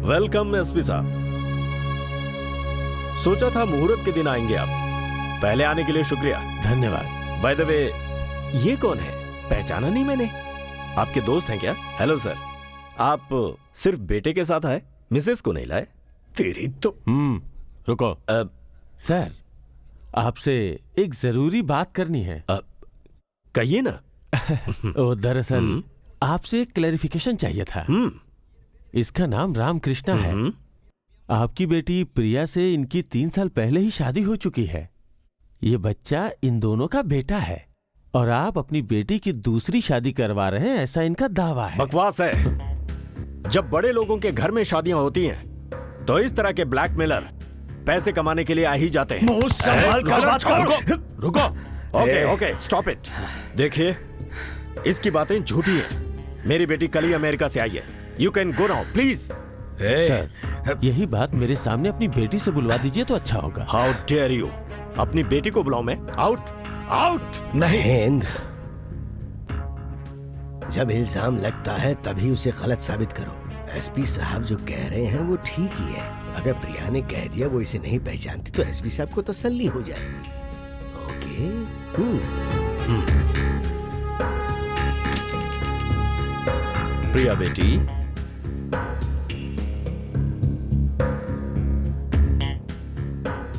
Welcome SP साहब। सोचा था मुहूर्त के दिन आएंगे आप। पहले आने के लिए शुक्रिया। धन्यवाद। बाय द वे, ये कौन है? पहचाना नहीं मैंने। आपके दोस्त हैं क्या? Hello sir. आप सिर्फ बेटे के साथ आए, मिसेस को नहीं लाए? तेरी तो रुको। सर, आपसे एक जरूरी बात करनी है। कहिए ना। ओ, दरअसल आपसे एक क्लैरिफिकेशन चाहिए था। इसका नाम रामकृष्णा है। आपकी बेटी प्रिया से इनकी 3 साल पहले ही शादी हो चुकी है। ये बच्चा इन दोनों का बेटा है और आप अपनी बेटी की दूसरी शादी करवा रहे हैं, ऐसा इनका दावा है। बकवास है। जब बड़े लोगों के घर में शादियां होती हैं तो इस तरह के ब्लैकमेलर पैसे कमाने के लिए आ ही जाते हैं। मुंह संभाल कर बात करो। रुको। Okay, stop it. देखिए, इसकी बातें झूठी है। मेरी बेटी कल ही अमेरिका से आई है। You can go now please. Sir, यही बात मेरे सामने अपनी बेटी से बुलवा दीजिए तो अच्छा होगा। How dare you! अपनी बेटी को बुलाऊं मैं? Out, out. नहीं महेंद्र, जब इल्जाम लगता है तभी उसे गलत साबित करो। एसपी साहब जो कह रहे हैं वो ठीक ही है। अगर प्रिया ने कह दिया वो इसे नहीं पहचानती तो एसपी साहब को तसल्ली हो जाएगी। ओके। प्रिया बेटी,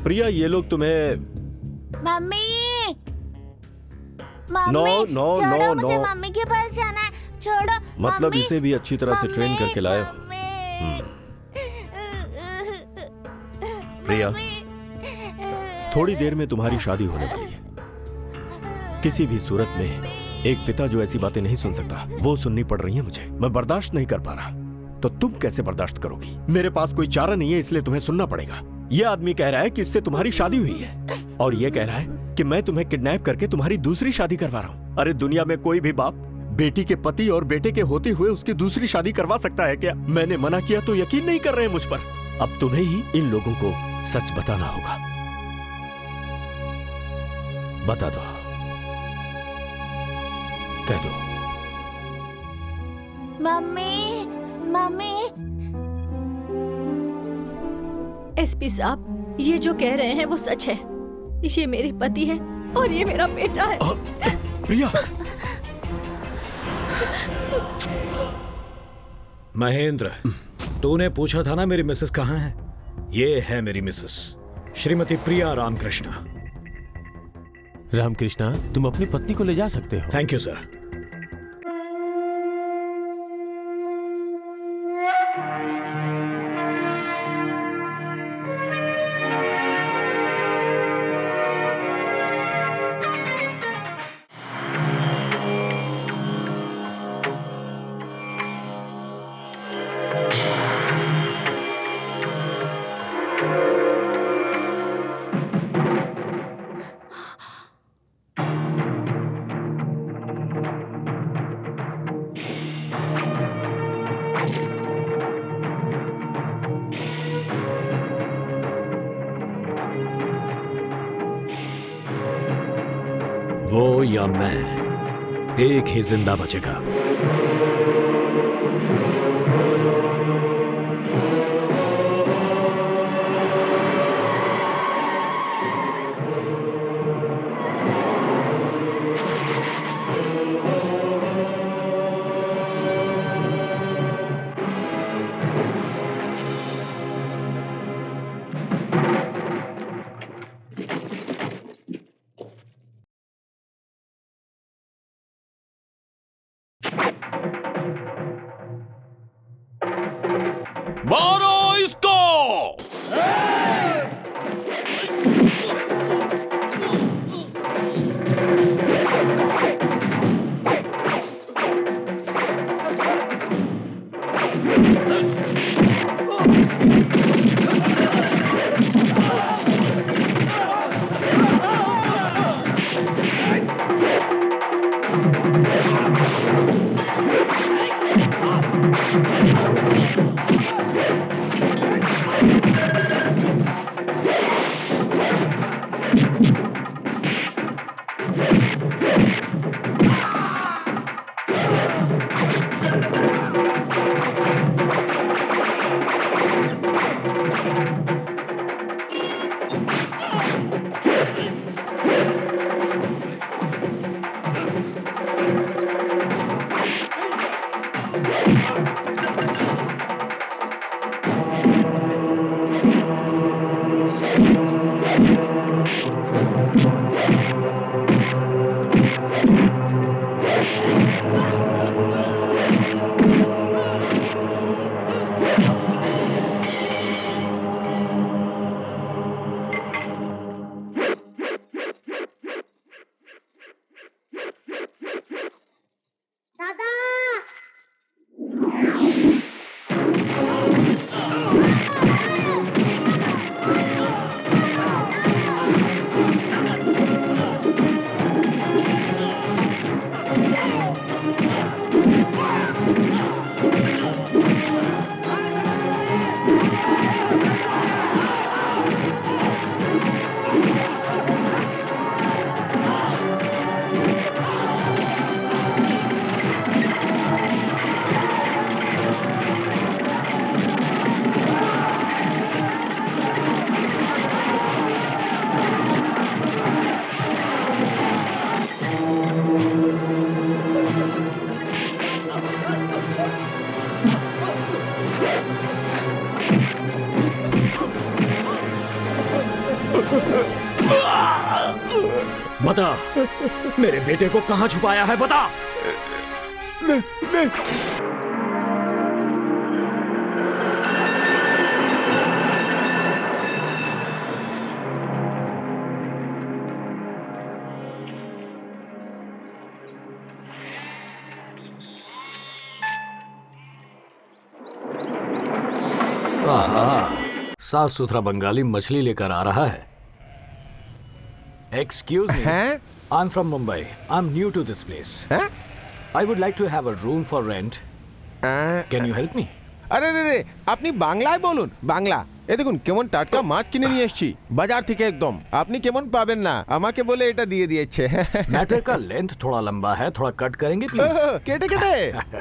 प्रिया, ये लोग तुम्हें मम्मी, नो नो नो मुझे नो। मम्मी के पास जाना है। छोड़ो। मतलब मम्मी, इसे भी अच्छी तरह से ट्रेन करके लाए हो। प्रिया, थोड़ी देर में तुम्हारी शादी होने वाली है। किसी भी सूरत में एक पिता जो ऐसी बातें नहीं सुन सकता, वो सुननी पड़ रही है मुझे। मैं बर्दाश्त नहीं कर पा रहा। तो तुम कैसे बर्दाश्त करोगी? मेरे पास कोई चारा नहीं है, इसलिए तुम्हें सुनना पड़ेगा। यह आदमी कह रहा है कि इससे तुम्हारी शादी हुई है और यह कह रहा है कि मैं तुम्हें किडनैप करके तुम्हारी दूसरी शादी करवा रहा हूं। अरे, दुनिया में कोई भी बाप बेटी के पति और बेटे के होते हुए उसकी दूसरी शादी करवा सकता है क्या? मैंने मना किया तो यकीन नहीं कर रहे हैं मुझ पर। अब तुम्हें ही इन लोगों को सच बताना होगा। बता दो, कह दो। Mummy, mummy. एसपी साहब, ये जो कह रहे हैं वो सच है। ये मेरे पति है और ये मेरा बेटा है। प्रिया! महेंद्र, तूने पूछा था ना मेरी मिसेस कहाँ है? ये है मेरी मिसेस, श्रीमती प्रिया रामकृष्णा। रामकृष्णा, तुम अपनी पत्नी को ले जा सकते हो। Thank you sir. वो या मैं, एक ही जिंदा बचेगा। बता, मेरे बेटे को कहाँ छुपाया है, बता। साफ सुथरा बंगाली मछली लेकर आ रहा है। Excuse me, I am from Mumbai. I am new to this place. I would like to have a room for rent. Can you help me? আরে রে রে আপনি বাংলায় বলুন বাংলা এ দেখুন কেমন টাটকা মাছ কিনে নিয়ে এসেছি বাজার থেকে একদম আপনি কেমন পাবেন না আমাকে বলে এটা দিয়ে দিয়েছে मैटर का लेंथ थोड़ा लंबा है, थोड़ा कट करेंगे प्लीज। কেটে কেটে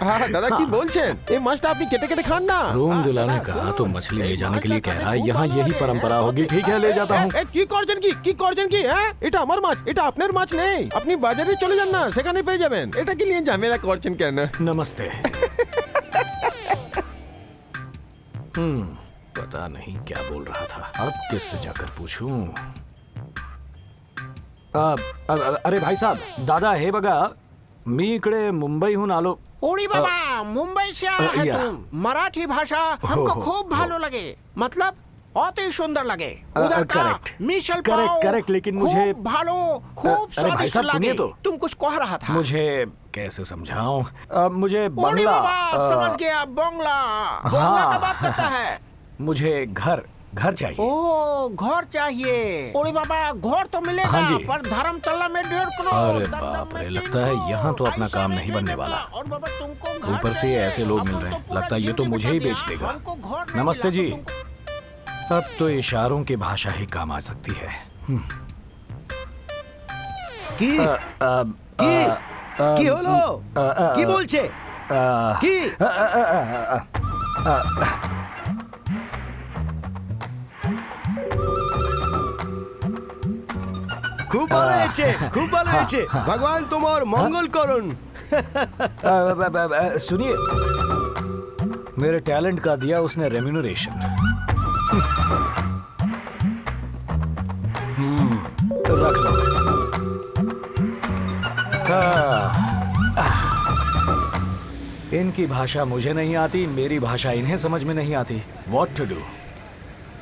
হ্যাঁ দাদা কি বলছেন এই মাছটা আপনি কেটে কেটে খান না रूम दिलाने कहा तो मछली ले जाने के लिए कह रहा है। यहाँ यही परंपरा होगी। ठीक है, ले जाता हूँ। এ, কি করছেন কি করছেন কি হ্যাঁ এটা আমার মাছ এটা আপনার মাছ নেই আপনি বাজারে চলে যান না সেখানে পেয়ে যাবেন এটা কি নিয়ে ঝামেলা করছেন কেন नमस्ते। पता नहीं क्या बोल रहा था। अब किससे जाकर पूछूं? अरे भाई साहब, दादा हे बघा, मी इकडे मुंबईहून आलो। उडी बाबा, मुंबई से आया है या। तुम। मराठी भाषा हमको हो, खूब भालो लगे, मतलब अति सुंदर लगे। उधर का करेक्ट, मिसल करेक्ट, पाव करेक्ट, लेकिन खूब मुझे- भालो, खूब अरे भाई स्वादिष्ट साहब, सुनिए लगे। तो। तुम कुछ कह रहा था। मुझे कैसे समझाऊं? मुझे उडी बंगला, बाबा, समझ गया, बंगला। बंगला का बात करता है। मुझे घर चाहिए। ओ, घर चाहिए। उड़ी बाबा, घर तो मिलेगा, हाँ जी। पर धर्मतला में 1.5 करोड़। अरे दमदम बाप में रे, 3 लगता है यहाँ तो अपना ऐसा काम नहीं बनने मिलेगा। वाला। और बाबा तुमको घर ऊपर से मिलेगा। ऐसे लोग मिल अब रहे तो हैं। पूरा लगता है ये तो जिंदगी मुझे ही बता बेच दिया। देगा। हमको घर नहीं नमस्ते मिला जी। तो तुमको- अब तो इशारों की भाषा ही काम आ सकती है। কি কি কি হলো কি বলছে কি খুব ভালো হয়েছে খুব ভালো হয়েছে ভগবান তোমার মঙ্গল করুন सुनिए, मेरे टैलेंट का दिया उसने रेम्यूनरेशन। रख लो। इनकी भाषा मुझे नहीं आती, मेरी भाषा इन्हें समझ में नहीं आती। What to do?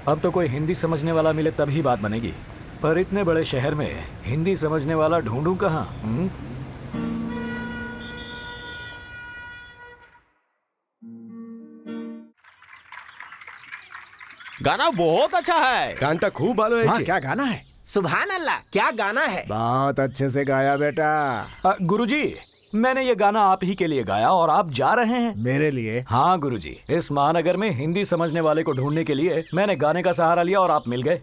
अब तो कोई हिंदी समझने वाला मिले तभी बात बनेगी। पर इतने बड़े शहर में हिंदी समझने वाला ढूंढूं कहाँ? गाना बहुत अच्छा है গানটা খুব ভালো হয়েছে क्या गाना है? सुभान अल्लाह, क्या गाना है। बहुत अच्छे से गाया बेटा। गुरुजी, मैंने ये गाना आप ही के लिए गाया और आप जा रहे हैं। मेरे लिए? हाँ गुरुजी, इस महानगर में हिंदी समझने वाले को ढूंढने के लिए मैंने गाने का सहारा लिया और आप मिल गए।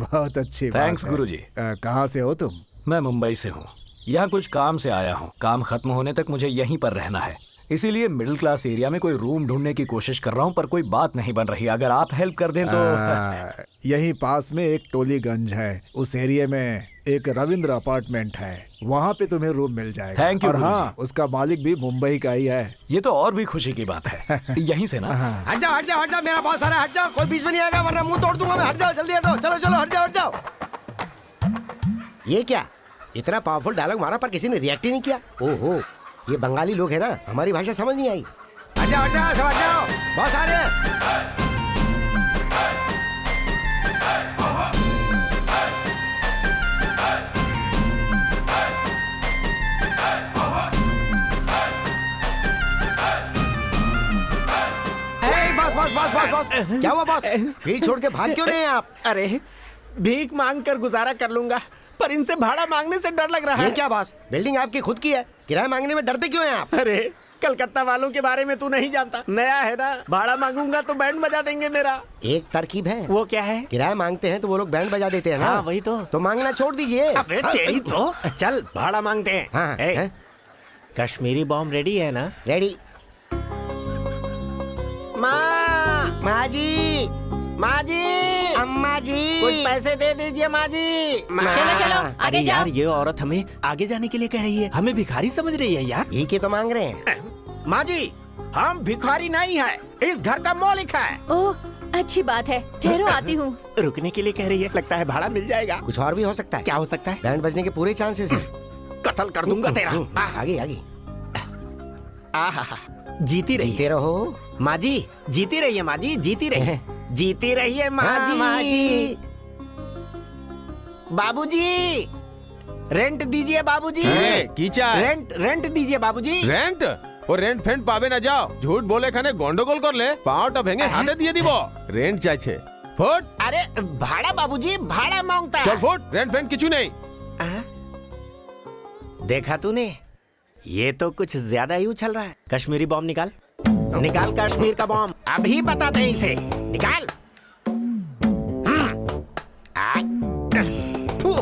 बहुत अच्छी बात थैंक्स है। गुरुजी। कहाँ से हो तुम? मैं मुंबई से हूँ। यहाँ कुछ काम से आया हूँ। काम खत्म होने तक मुझे यहीं पर रहना है, इसीलिए मिडिल क्लास एरिया में कोई रूम ढूंढने की कोशिश कर रहा हूँ, पर कोई बात नहीं बन रही। अगर आप हेल्प कर दें तो। यहीं पास में एक टोलीगंज है, उस एरिया में एक रविंद्र अपार्टमेंट है, वहाँ पे तुम्हें रूम मिल जाएगा। Thank you, और हाँ, गुरुजी। उसका मालिक भी मुंबई का ही है। ये तो और भी खुशी की बात है। यहीं से ना। हट जाओ मेरा बॉस आ रहा है हट जाओ कोई बीच में नहीं आएगा वरना मुंह तोड़ दूंगा मैं हट जाओ जल्दी हटो चलो चलो हट जाओ ये क्या इतना पावरफुल डायलॉग मारा पर किसी ने रिएक्ट ही नहीं किया ओहो ये बंगाली लोग हैं ना हमारी भाषा समझ नहीं आई हट जाओ सब हट जाओ बॉस आ रहे हैं बॉस क्या हुआ बॉस भीख छोड़ के भाग क्यों रहे हैं आप अरे, भीख मांग कर गुजारा कर लूंगा, पर इनसे भाड़ा मांगने से डर लग रहा ये है। क्या बॉस बिल्डिंग आपकी खुद की है किराया मांगने में डरते क्यों हैं आप अरे, कलकत्ता वालों के बारे में तू नहीं जानता, नया है ना। भाड़ा मांगूंगा तो बैंड बजा देंगे मेरा। एक तरकीब है वो क्या है? किराया मांगते हैं तो वो लोग बैंड बजा देते हैं ना हाँ, वही तो मांगना छोड़ दीजिए अबे तेरी तो। चल भाड़ा मांगते हैं। हाँ, ए, हाँ। कश्मीरी बॉम्ब रेडी है ना? रेडी माँ जी माँ जी, अम्मा जी कुछ पैसे दे दीजिए माँ जी। चलो चलो आगे अरे जाओ। यार, ये औरत हमें आगे जाने के लिए कह रही है, हमें भिखारी समझ रही है यार। ये तो मांग रहे हैं माँ जी, हम भिखारी नहीं है, इस घर का मालिक है। ओह, अच्छी बात है, ठहरो आती हूँ। रुकने के लिए कह रही है, लगता है भाड़ा मिल जाएगा। कुछ और भी हो सकता है। क्या हो सकता है? बैंड बजने के पूरे चांसेस हैं। कत्ल कर दूंगा तेरा। आगे आगे आहा, जीती रही जीते रहो। माँ जी, जीती रही है माँ जी, जीती रही है, जीती रही है माँ जी। बाबूजी, रेंट दीजिए बाबूजी। कीचा रेंट दीजिए बाबूजी। रेंट और रेंट फेंट पावे ना जाओ, झूठ बोले खाने गंडगोल कर ले, पाँवटा भेंगे हाथे दिए दिबो। रेंट चाहे फुट। अरे भाड़ा बाबूजी, भाड़ा मांगता है। चल फुट, रेंट फेंट किचू नहीं। देखा तूने, ये तो कुछ ज्यादा ही उछल रहा है। कश्मीरी बॉम्ब निकाल, निकाल कश्मीर का बॉम्ब, अभी बताते हैं इसे। निकाल। थू।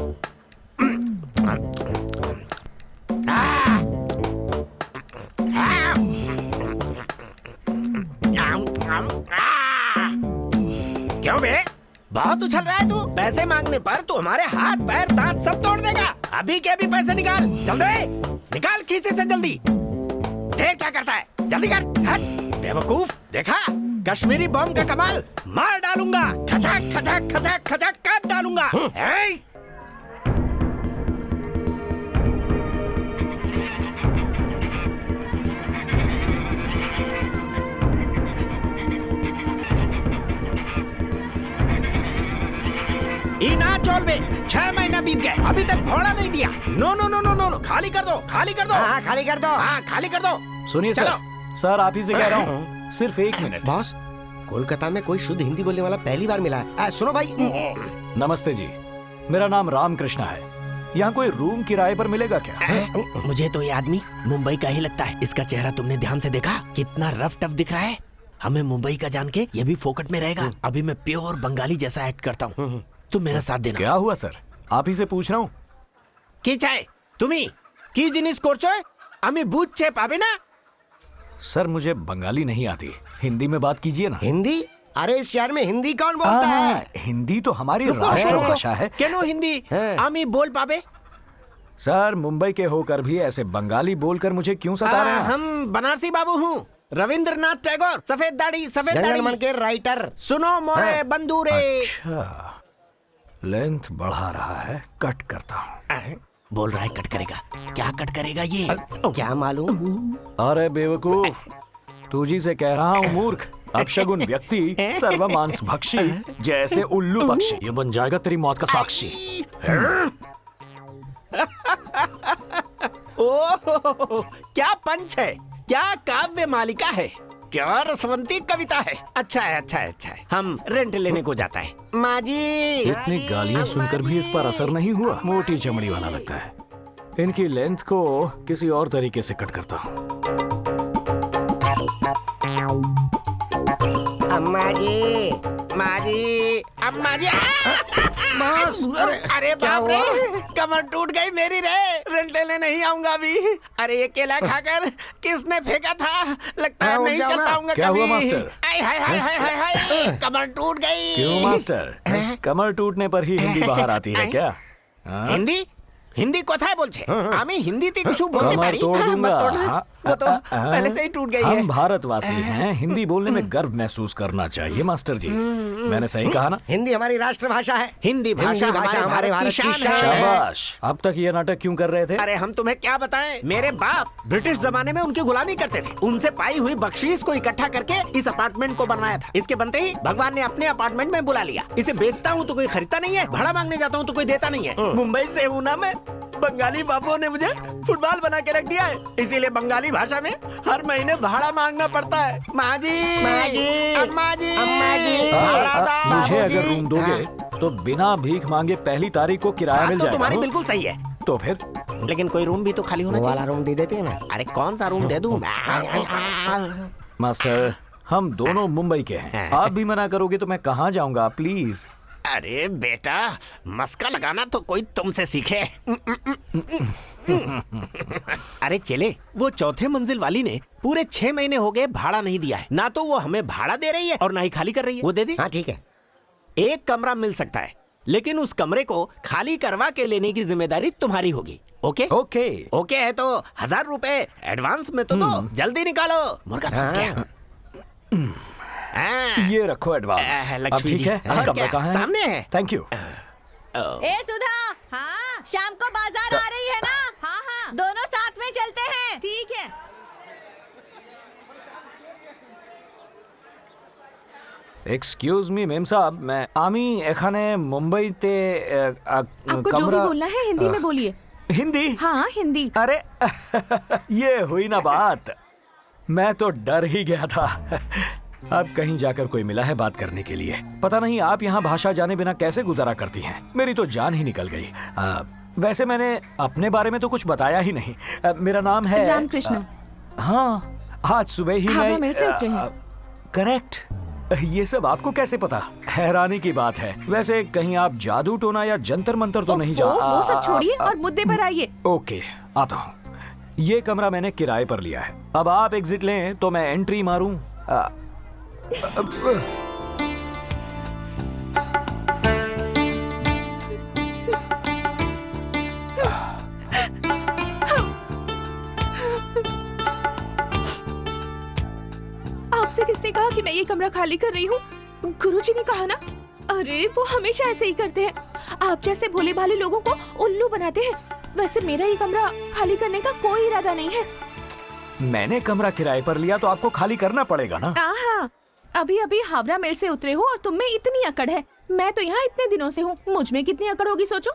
क्यों बे? बहुत उछल रहा है तू। पैसे मांगने पर तू हमारे हाथ पैर दांत सब तोड़ देगा। अभी के अभी पैसे निकाल, जल्दी निकाल खीसे से जल्दी। देर क्या करता है, जल्दी कर। हट बेवकूफ, देखा कश्मीरी बम का कमाल, मार डालूंगा, खचक खचक खचक खचक काट डालूंगा। ना चोल बे, 6 महीना बीत गए, अभी तक भोड़ा नहीं दिया। No no no no no no, खाली कर दो, खाली कर दो। हाँ खाली कर दो। हाँ खाली कर दो। सुनिए सर, सर आप ही से कह रहा हूँ, सिर्फ 1 मिनट। बॉस, कोलकाता में कोई शुद्ध हिंदी बोलने वाला पहली बार मिला है। सुनो भाई। नमस्ते जी, मेरा नाम राम कृष्णा है। यहाँ कोई रूम किराए पर मिलेगा क्या? मुझे तो ये आदमी मुंबई का ही लगता है। इसका चेहरा तुमने ध्यान से देखा, कितना रफ टफ दिख रहा है। हमें मुंबई का जान के ये भी फोकट में रहेगा। अभी मैं प्योर बंगाली जैसा एक्ट करता हूँ, तुम मेरा साथ देना। क्या हुआ सर, आप ही से पूछ रहा हूँ। কি চাই তুমি? কি জিনিস করছো? আমি বুঝতে পাবে না। सर मुझे बंगाली नहीं आती, हिंदी में बात कीजिए ना। हिंदी? अरे इस शहर में हिंदी कौन बोलता है? हिंदी तो हमारी राष्ट्रभाषा है। কেন হিন্দি আমি बोल पावे? सर मुंबई के होकर भी ऐसे बंगाली बोलकर मुझे क्यों सता रहे हैं? हम बनारसी बाबू हूँ, रविंद्रनाथ टैगोर, सफेद दाढ़ी सफेद जनगण दाढ़ी। मन के राइटर। सुनो मोरे बंदूरे। अच्छा, लेंथ बढ़ा रहा है, कट करता हूँ। बोल रहा है कट करेगा, क्या कट करेगा ये? क्या मालूम? अरे बेवकूफ, तू जी से कह रहा हूँ मूर्ख, अपशगुन व्यक्ति, सर्वमांस भक्षी, जैसे उल्लू पक्षी, ये बन जाएगा तेरी मौत का साक्षी। ओह, क्या पंच है, क्या काव्य मालिका है, क्या रसवंती कविता है। अच्छा है, अच्छा है, अच्छा है। हम रेंट लेने को जाता है। माँ जी, इतनी गालियां सुनकर भी इस पर असर नहीं हुआ। मोटी चमड़ी वाला लगता है। इनकी लेंथ को किसी और तरीके से कट करता हूँ। अम्मा जी, माँ जी, अम्मा जी। बॉस, अरे बाप रे, कमर टूट गई मेरी रे। रेंट लेने नहीं आऊंगा अभी। अरे ये केला खाकर किसने फेंका था? लगता है नहीं चल पाऊंगा। क्या हुआ मास्टर? हाय हाय हाय हाय हाय हाय, कमर टूट गई। क्यों मास्टर, कमर टूटने पर ही हिंदी बाहर आती है क्या? हिंदी हिंदी कोথায় বলছে? আমি হিন্দিতে কিছু বলতে कमर পারি। तोड़ दूंगा। मत तोड़ना, वो तो पहले से ही टूट गई है। हम भारतवासी हैं, हिंदी बोलने में गर्व महसूस करना चाहिए मास्टर जी। मैंने सही कहा ना? हिंदी हमारी राष्ट्रभाषा है। हिंदी भाषा हमारे भारत की शान है। शाबाश। अब तक ये नाटक क्यों कर रहे थे? अरे हम तुम्हें क्या बताएं, मेरे बाप ब्रिटिश जमाने में उनकी गुलामी करते थे। उनसे पाई हुई बख्शीश को इकट्ठा करके इस अपार्टमेंट को बनवाया था। इसके बनते ही भगवान ने अपने अपार्टमेंट में बुला लिया। इसे बेचता हूँ तो कोई खरीदता नहीं है, भाड़ा मांगने जाता हूँ तो कोई देता नहीं है। मुंबई से हूँ ना मैं, बंगाली बाबुओं ने मुझे फुटबॉल बना के रख दिया है, इसीलिए बंगाली भाषा में हर महीने भाड़ा मांगना पड़ता है। माँ जी, माँ जी, अम्मा जी, अम्मा जी, भाड़ा दो। मुझे अगर रूम दोगे तो बिना भीख मांगे पहली तारीख को किराया मिल तो जाएगा। तुम्हारी बिल्कुल सही है, तो फिर लेकिन कोई रूम भी तो खाली होना वो वाला चाहिए। रूम दे देते हैं ना। अरे कौन सा रूम दे दूं? मास्टर, हम दोनों मुंबई के हैं, आप भी मना करोगे तो मैं कहाँ जाऊंगा? प्लीज। अरे बेटा, मस्का लगाना तो कोई तुमसे सीखे। अरे चले, वो चौथे मंजिल वाली ने पूरे 6 महीने हो गए भाड़ा नहीं दिया है। ना तो वो हमें भाड़ा दे रही है और ना ही खाली कर रही है। वो दे दे। हाँ ठीक है। एक कमरा मिल सकता है, लेकिन उस कमरे को खाली करवा के लेने की जिम्मेदारी तुम्हारी होगी। ओके? ओके। ओके है तो 1000 रुपए एडवांस में तो दो। जल्दी निकालो, मुर्गा फंस गया। ये रखो एडवांस। अब लक्ष्मी ठीक जी। है, और कमरा क्या? कहाँ है? सामने है। Thank you. ए सुधा, हाँ शाम को बाजार आ रही है ना? हाँ हाँ, दोनों साथ में चलते हैं। ठीक है। एक्सक्यूज मी मेम साहब, मैं आमी एखाने मुंबई ते आपको जो भी बोलना है हिंदी में बोलिए। हिंदी? हाँ हिंदी। अरे ये हुई ना बात, मैं तो डर ही गया था। अब कहीं जाकर कोई मिला है बात करने के लिए। पता नहीं आप यहाँ भाषा जाने बिना कैसे गुजारा करती हैं। मेरी तो जान ही निकल गई। वैसे मैंने अपने बारे में तो कुछ बताया ही नहीं। मेरा नाम है रामकृष्ण। हाँ, आज सुबह ही हावड़ा मैं मिल से उतरे हैं। करेक्ट। ये सब आपको कैसे पता? हैरानी की बात है। वैसे कहीं आप जादू टोना या जंतर मंतर तो नहीं वो सब छोड़िए और मुद्दे पर आइए। ओके, आता हूँ। ये कमरा मैंने किराए पर लिया है। अब आप एग्जिट लें तो मैं एंट्री मारूं। आपसे किसने कहा कि मैं ये कमरा खाली कर रही हूँ? गुरुजी ने कहा ना। अरे वो हमेशा ऐसे ही करते हैं। आप जैसे भोले भाले लोगों को उल्लू बनाते हैं। वैसे मेरा ये कमरा खाली करने का कोई इरादा नहीं है। मैंने कमरा किराए पर लिया तो आपको खाली करना पड़ेगा ना। हाँ, अभी अभी हावड़ा मेल से उतरे हो और तुम में इतनी अकड़ है। मैं तो यहाँ इतने दिनों से हूँ, मुझ में कितनी अकड़ होगी सोचो।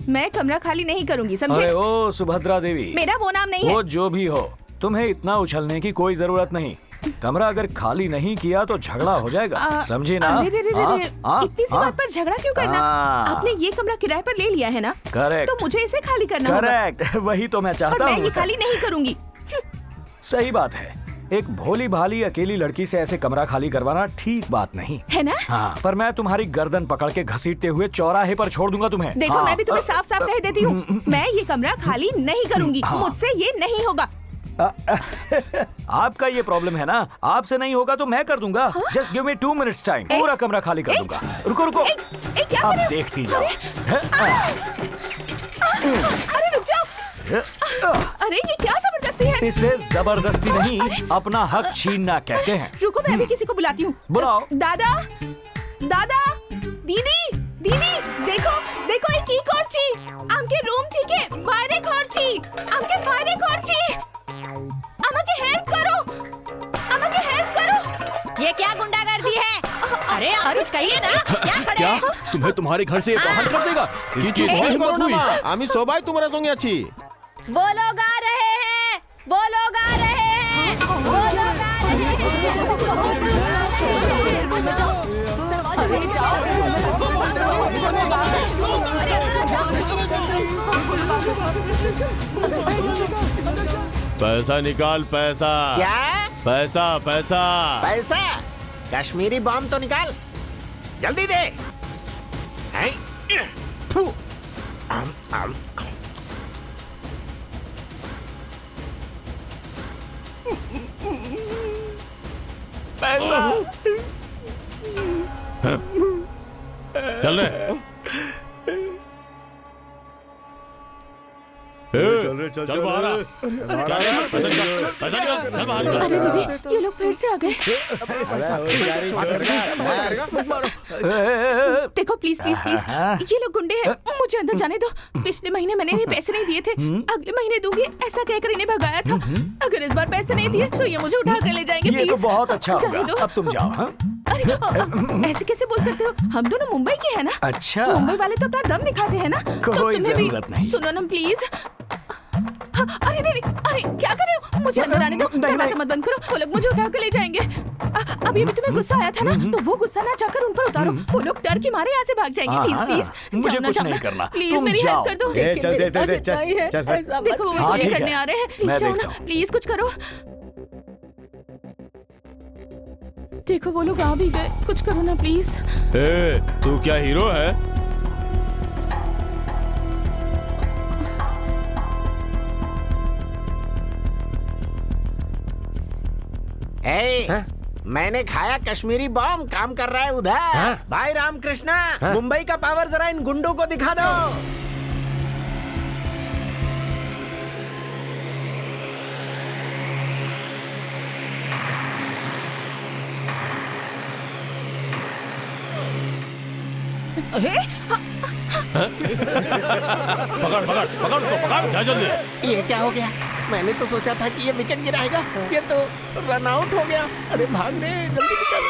मैं कमरा खाली नहीं करूँगी, समझे? अरे ओ सुभद्रा देवी, मेरा वो नाम नहीं है। वो जो भी हो, तुम्हें इतना उछलने की कोई जरूरत नहीं। कमरा अगर खाली नहीं किया तो झगड़ा हो जाएगा, समझी ना? अरे इतनी सी बात पर झगड़ा क्यों करना? आपने ये कमरा किराए पर ले लिया है ना? करेक्ट। तो मुझे इसे खाली करना होगा। करेक्ट, वही तो मैं चाहता और हूँ। मैं ये खाली नहीं करूँगी। सही बात है। एक भोली भाली अकेली लड़की से ऐसे कमरा खाली करवाना ठीक बात नहीं है ना? हाँ, पर मैं तुम्हारी गर्दन पकड़ के घसीटते हुए चौराहे पर छोड़ दूंगा तुम्हें। देखो हाँ। मैं भी तुम्हें साफ साफ कह देती हूँ, मैं ये कमरा खाली नहीं करूँगी। मुझसे ये नहीं होगा। आपका ये प्रॉब्लम है ना, आपसे नहीं होगा तो मैं कर दूंगा। Just give me 2 minutes time, पूरा कमरा खाली कर दूंगा। रुको रुको, क्या अब देखती जाओ। अरे रुक जाओ। अरे ये क्या जबरदस्ती है? इसे जबरदस्ती नहीं, अपना हक छीनना कहते हैं। रुको मैं अभी किसी को बुलाती हूँ। बुलाओ। दादा, दादा, दीदी, दीदी, देखो देखो ये की करची? आमके रूम ठीक है, बाहरे करची, आमके बाहरे करची। আমাকে हेल्प करो, আমাকে हेल्प करो। ये क्या गुंडागर्दी है? अरे आप कुछ कहिए ना, क्या खड़े क्या हैं? तुम्हें तुम्हारे घर से बाहर कर देगा? इसकी बहुत मौत हुई। আমি সবাই তোমার সঙ্গে আছি। वो लोग आ रहे हैं, वो लोग आ रहे हैं, वो लोग आ पैसा निकाल, पैसा। क्या? पैसा पैसा। पैसा? कश्मीरी बम तो निकाल, जल्दी दे। हैं? थू। आम। पैसा। चल रहे। चल बाहर आ। अरे दीदी, ये लोग फिर से आ गए। देखो प्लीज प्लीज प्लीज, ये लोग गुंडे हैं, मुझे अंदर जाने दो। पिछले महीने मैंने इन्हें पैसे नहीं दिए थे, अगले महीने दूंगी ऐसा कहकर इन्हें भगाया था। अगर इस बार पैसे नहीं दिए तो ये मुझे उठा कर ले जाएंगे। ये तो प्लीज बहुत अच्छा जाने होगा। दो। अब तुम जाओ। हाँ? अरे ऐसे कैसे बोल सकते हो? हम दोनों मुंबई के हैं ना। अच्छा। मुंबई वाले तो अपना दम दिखाते हैं ना। तो कोई तुम्हें भी जरूरत नहीं। सुनो ना प्लीज। अरे नहीं, अरे क्या कर रहे हो? मुझे अंदर आने दो। दरवाजा मत बंद करो, वो लोग मुझे उठा कर ले जाएंगे। अभी अभी तुम्हें गुस्सा आया था ना, तो वो गुस्सा ना जाकर उन पर उतारो। वो लोग डर के मारे यहाँ से भाग जाएंगे। प्लीज प्लीज मुझे कुछ नहीं करना, प्लीज तुम मेरी जाओ। हेल्प कर दो। देखो वो इसलिए करने आ रहे हैं। प्लीज जाओ ना, प्लीज कुछ करो। देखो वो लोग आ भी गए, कुछ करो ना प्लीज। तू क्या हीरो है? मैंने खाया कश्मीरी बम, काम कर रहा है उधर। भाई रामकृष्णा, मुंबई का पावर जरा इन गुंडों को दिखा दो। पकड़ पकड़ पकड़ उसको, पकड़, जा जल्दी। ये क्या हो गया? मैंने तो सोचा था कि ये विकेट गिराएगा, ये तो रन आउट हो गया। अरे भाग रे, जल्दी निकल।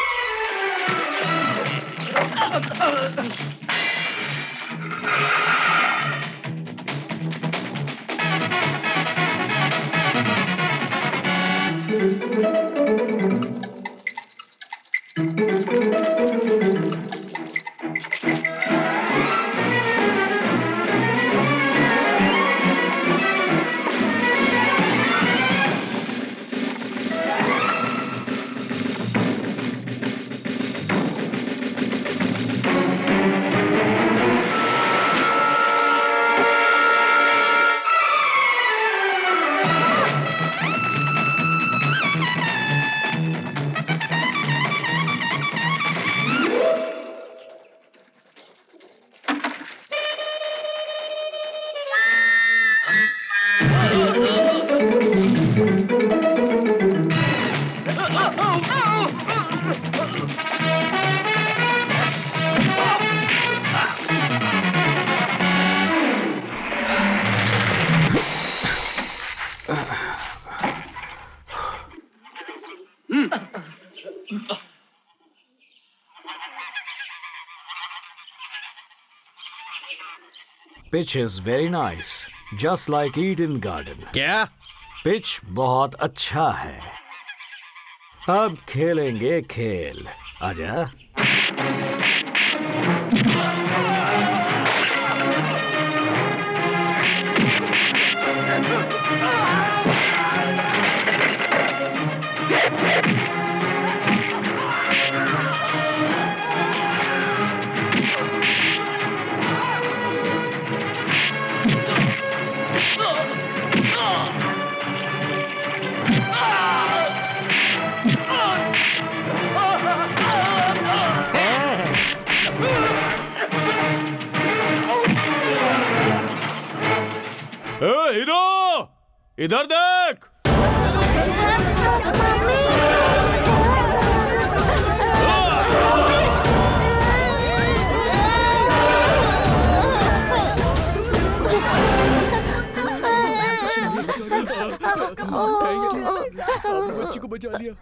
Pitch is very nice, just like Eden garden. क्या? पिच बहुत अच्छा है। अब खेलेंगे खेल, आजा। हीरो, इधर देख। बच्ची को बचा लिया।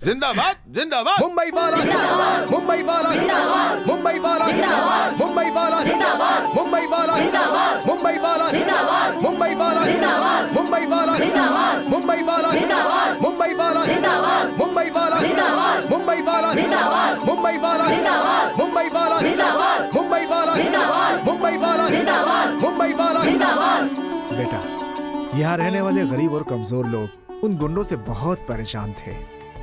जिंदाबाद जिंदाबाद। मुंबई वाला जिंदाबाद, मुंबई वाला जिंदाबाद, मुंबई वाला जिंदाबाद, मुंबई वाला जिंदाबाद, मुंबई वाला जिंदाबाद, मुंबई वाला जिंदाबाद, मुंबई वाला जिंदाबाद, मुंबई वाला जिंदाबाद, मुंबई वाला जिंदाबाद, मुंबई वाला जिंदाबाद, मुंबई वाला जिंदाबाद, मुंबई वाला जिंदाबाद, मुंबई वाला जिंदाबाद, मुंबई वाला जिंदाबाद, मुंबई वाला जिंदाबाद, मुंबई वाला जिंदाबाद, मुंबई वाला जिंदाबाद। बेटा, यहाँ रहने वाले गरीब और कमजोर लोग उन गुंडों से बहुत परेशान थे।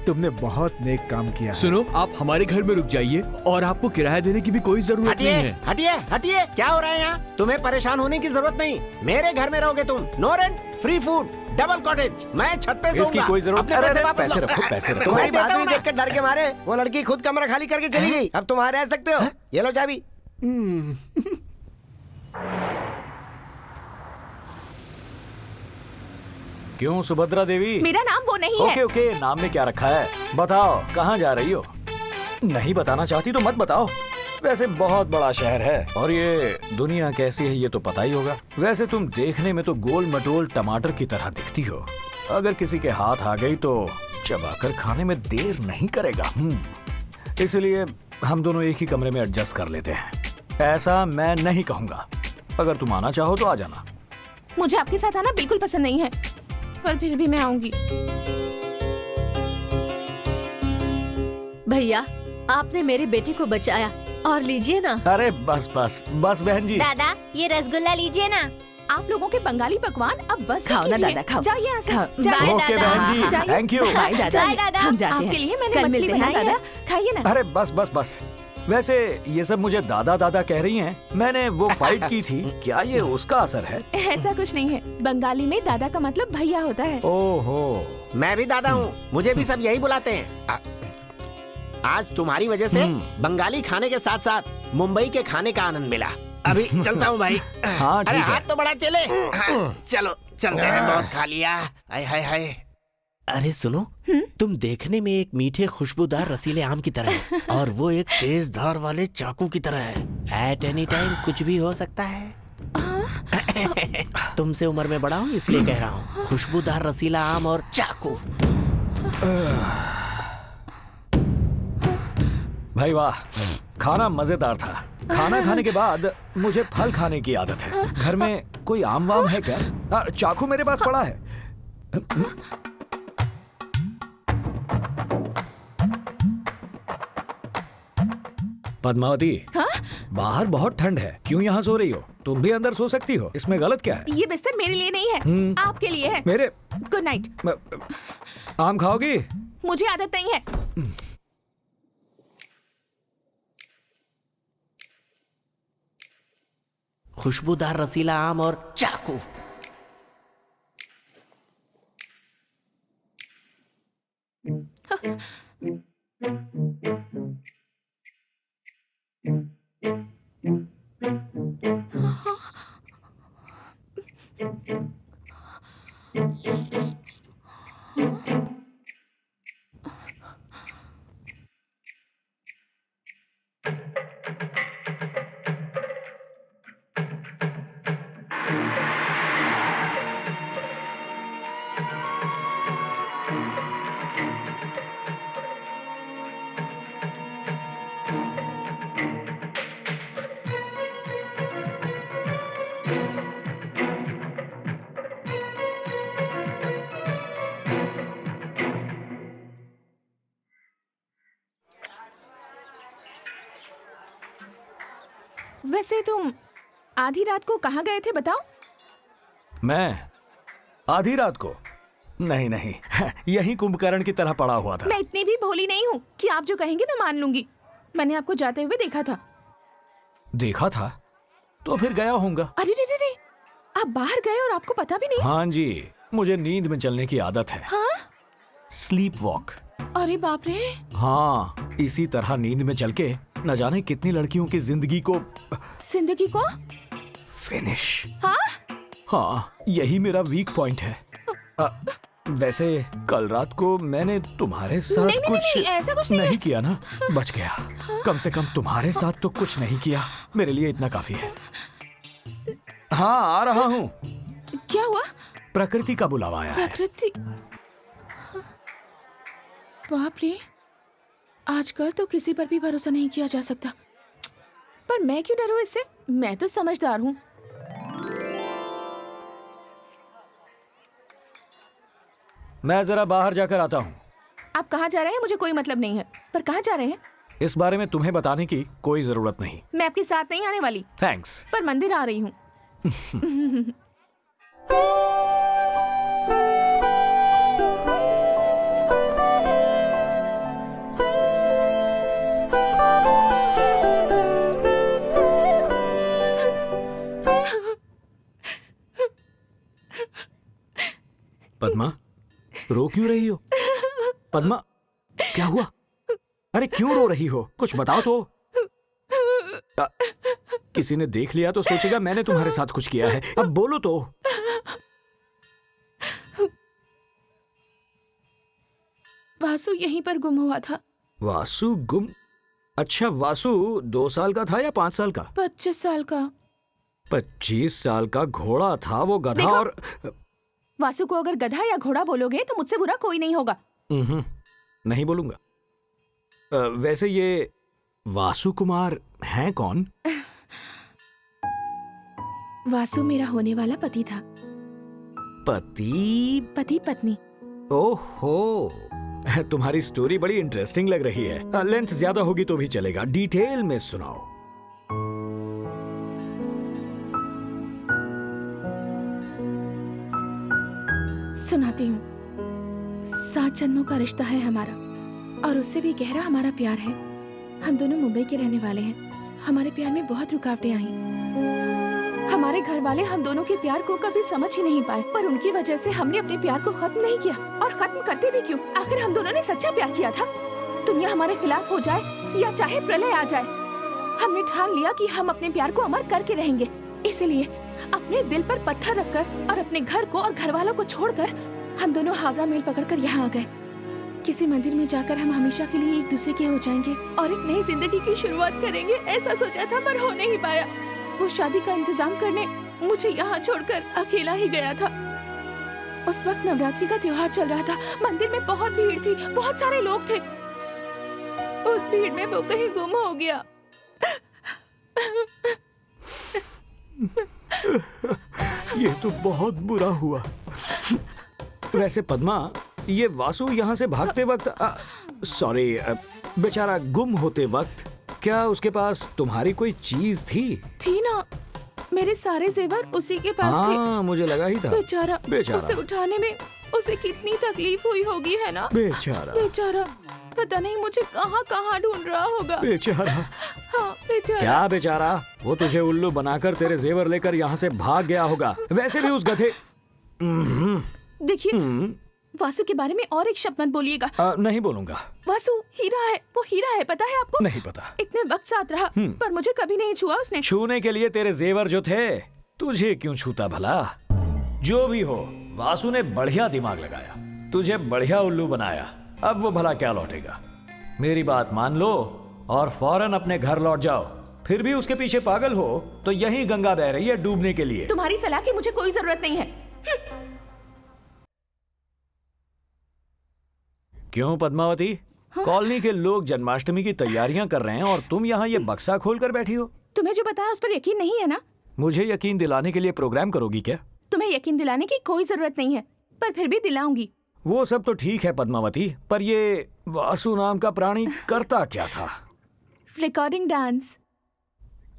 तुमने बहुत नेक काम किया है। सुनो, आप हमारे घर में रुक जाइए और आपको किराया देने की भी कोई जरूरत नहीं है। हटिए हटिए, क्या हो रहा है यहाँ? तुम्हें परेशान होने की जरूरत नहीं। मेरे घर में रहोगे तुम। No rent, free food, double cottage. मैं छत पे सोऊंगा। इसकी कोई जरूरत नहीं। पैसे वापस पैसे लो। रखो, पैसे रखो। तुम्हारी बहादुरी देख कर डर के मारे वो लड़की खुद कमरा खाली करके चली गई। अब तुम वहाँ रह सकते हो। ये लो चाबी। क्यों सुभद्रा देवी? मेरा नाम वो नहीं है। ओके ओके, नाम में क्या रखा है? बताओ, कहाँ जा रही हो? नहीं बताना चाहती तो मत बताओ। वैसे बहुत बड़ा शहर है और ये दुनिया कैसी है ये तो पता ही होगा। वैसे तुम देखने में तो गोल मटोल टमाटर की तरह दिखती हो। अगर किसी के हाथ आ गई तो चबाकर खाने में देर नहीं करेगा। इसलिए हम दोनों एक ही कमरे में एडजस्ट कर लेते हैं। ऐसा मैं नहीं कहूँगा। अगर तुम आना चाहो तो आ जाना। मुझे आपके साथ आना बिल्कुल पसंद नहीं है, पर फिर भी मैं आऊंगी। भैया, आपने मेरे बेटे को बचाया और लीजिए ना। अरे बस बस बस बहन जी। दादा, ये रसगुल्ला लीजिए ना। आप लोगों के बंगाली पकवान अब बस खाओ ना दादा, खाओ। जाइए यहाँ से। बाय ओके दादा। बहन जी, जाइए। Thank you. बाय दादा। बाय दादा। हम जाते आपके हैं। लिए मैंने कल मछली मिलते हैं बनाई है, दादा। खाइए ना। अरे बस बस बस, वैसे ये सब मुझे दादा दादा कह रही हैं। मैंने वो फाइट की थी, क्या ये उसका असर है? ऐसा कुछ नहीं है। बंगाली में दादा का मतलब भैया होता है। ओहो, मैं भी दादा हूँ, मुझे भी सब यही बुलाते हैं। आज तुम्हारी वजह से बंगाली खाने के साथ साथ मुंबई के खाने का आनंद मिला। अभी चलता हूँ भाई। हाँ, अरे ठीक है। हाथ तो बड़ा चले। हाँ, चलो चलते हैं, बहुत खा लिया। हाय हाय हाय। अरे सुनो, तुम देखने में एक मीठे खुशबूदार रसीले आम की तरह है और वो एक तेज धार वाले चाकू की तरह है। एट एनी टाइम कुछ भी हो सकता है। तुमसे उम्र में बड़ा हूँ इसलिए कह रहा हूँ। खुशबूदार रसीला आम और चाकू। भाई वाह, खाना मजेदार था। खाना खाने के बाद मुझे फल खाने की आदत है। घर में कोई आम वाम है क्या? चाकू मेरे पास पड़ा है। पद्मावती, हाँ? बाहर बहुत ठंड है, क्यों यहाँ सो रही हो? तुम भी अंदर सो सकती हो, इसमें गलत क्या है? ये बिस्तर मेरे लिए नहीं है, आपके लिए है। मेरे गुड नाइट। आम खाओगी? मुझे आदत नहीं है। खुशबूदार रसीला आम और चाकू। वैसे तुम आधी रात को कहाँ गए थे बताओ? मैं आधी रात को? नहीं नहीं, यही कुंभकर्ण की तरह पड़ा हुआ था। मैं इतनी भी भोली नहीं हूँ कि आप जो कहेंगे मैं मान लूंगी। मैंने आपको जाते हुए देखा था। देखा था? तो फिर गया होऊंगा। अरे रे रे रे, आप बाहर गए और आपको पता भी नहीं? हाँ जी, मुझे नींद में चलने की आदत है। हाँ? Sleep walk. अरे बाप रे। हाँ, इसी तरह नींद में चल के न जाने कितनी लड़कियों की जिंदगी को फिनिश। हाँ? हाँ, यही मेरा वीक पॉइंट है। वैसे कल रात को मैंने तुम्हारे साथ नहीं, ऐसा कुछ नहीं किया ना, बच गया। कम से कम तुम्हारे साथ तो कुछ नहीं किया, मेरे लिए इतना काफी है। हाँ, आ रहा हूँ। क्या हुआ? प्रकृति का बुलावा आया है। प्रकृति? बाप रे, आजकल तो किसी पर भी भरोसा नहीं किया जा सकता। पर मैं क्यों डरूं इससे? मैं तो समझदार हूँ। मैं जरा बाहर जाकर आता हूँ। आप कहाँ जा रहे हैं मुझे कोई मतलब नहीं है, पर कहाँ जा रहे हैं? इस बारे में तुम्हें बताने की कोई जरूरत नहीं। मैं आपके साथ नहीं आने वाली। थैंक्स। पर मंदिर आ रही हूँ। पद्मा, रो क्यों रही हो? पद्मा, क्या हुआ? अरे क्यों रो रही हो? कुछ बताओ तो। किसी ने देख लिया तो सोचेगा मैंने तुम्हारे साथ कुछ किया है। अब बोलो तो। वासु यहीं पर गुम हुआ था। वासु गुम? अच्छा, वासु 2 साल का था या 5 साल का? 25 साल का। 25 साल का घोड़ा था वो, गधा। और वासु को अगर गधा या घोड़ा बोलोगे तो मुझसे बुरा कोई नहीं होगा। नहीं बोलूंगा। वैसे ये वासु कुमार हैं कौन? वासु मेरा होने वाला पति था। पति पत्नी। ओहो, तुम्हारी स्टोरी बड़ी इंटरेस्टिंग लग रही है। लेंथ ज्यादा होगी तो भी चलेगा, डिटेल में सुनाओ। सुनाती हूँ। 7 जन्मों का रिश्ता है हमारा और उससे भी गहरा हमारा प्यार है। हम दोनों मुंबई के रहने वाले हैं। हमारे प्यार में बहुत रुकावटें आई। हमारे घर वाले हम दोनों के प्यार को कभी समझ ही नहीं पाए, पर उनकी वजह से हमने अपने प्यार को खत्म नहीं किया। और खत्म करते भी क्यों? आखिर हम दोनों ने सच्चा प्यार किया था। दुनिया हमारे खिलाफ हो जाए या चाहे प्रलय आ जाए, हमने ठान लिया कि हम अपने प्यार को अमर करके रहेंगे। इसलिए अपने दिल पर पत्थर रखकर और अपने घर को और घर वालों को छोड़कर हम दोनों हावड़ा मेल पकड़कर यहाँ आ गए। किसी मंदिर में जाकर हम हमेशा के लिए एक दूसरे के हो जाएंगे और एक नई जिंदगी की शुरुआत करेंगे, ऐसा सोचा था, पर हो नहीं पाया। वो शादी का इंतजाम करने मुझे यहाँ छोड़कर अकेला ही गया था। उस वक्त नवरात्रि का त्योहार चल रहा था। मंदिर में बहुत भीड़ थी, बहुत सारे लोग थे। उस भीड़ में वो कहीं गुम हो गया। ये तो बहुत बुरा हुआ। वैसे पद्मा, ये वासु यहाँ से भागते वक्त, सॉरी, बेचारा गुम होते वक्त, क्या उसके पास तुम्हारी कोई चीज थी? थी ना, मेरे सारे जेवर उसी के पास थे। मुझे लगा ही था। बेचारा, उसे उठाने में उसे कितनी तकलीफ हुई होगी, है ना? बेचारा पता नहीं मुझे कहाँ कहाँ ढूंढ रहा होगा। बेचारा। हाँ, बेचारा। क्या बेचारा? वो तुझे उल्लू बनाकर तेरे जेवर लेकर यहाँ से भाग गया होगा। वैसे भी उस गधे। देखिए, वासु के बारे में और एक शब्द मत बोलिएगा। नहीं बोलूंगा। वासु हीरा है, वो हीरा है, पता है आपको? नहीं पता। इतने वक्त साथ रहा, पर मुझे कभी नहीं छुआ उसने। छूने के लिए तेरे जेवर जो थे, तुझे क्यों छूता भला? जो भी हो, वासु ने बढ़िया दिमाग लगाया, तुझे बढ़िया उल्लू बनाया। अब वो भला क्या लौटेगा? मेरी बात मान लो और फौरन अपने घर लौट जाओ। फिर भी उसके पीछे पागल हो तो यही गंगा बह रही है डूबने के लिए। तुम्हारी सलाह की मुझे कोई जरूरत नहीं है। क्यों पद्मावती? कॉलोनी के लोग जन्माष्टमी की तैयारियां कर रहे हैं और तुम यहाँ ये बक्सा खोल कर बैठी हो। तुम्हें जो बताया उस पर यकीन नहीं है ना? मुझे यकीन दिलाने के लिए प्रोग्राम करोगी क्या? तुम्हें यकीन दिलाने की कोई जरूरत नहीं है, पर फिर भी दिलाऊंगी। वो सब तो ठीक है पद्मावती, पर ये वासु नाम का प्राणी करता क्या था? Recording dance.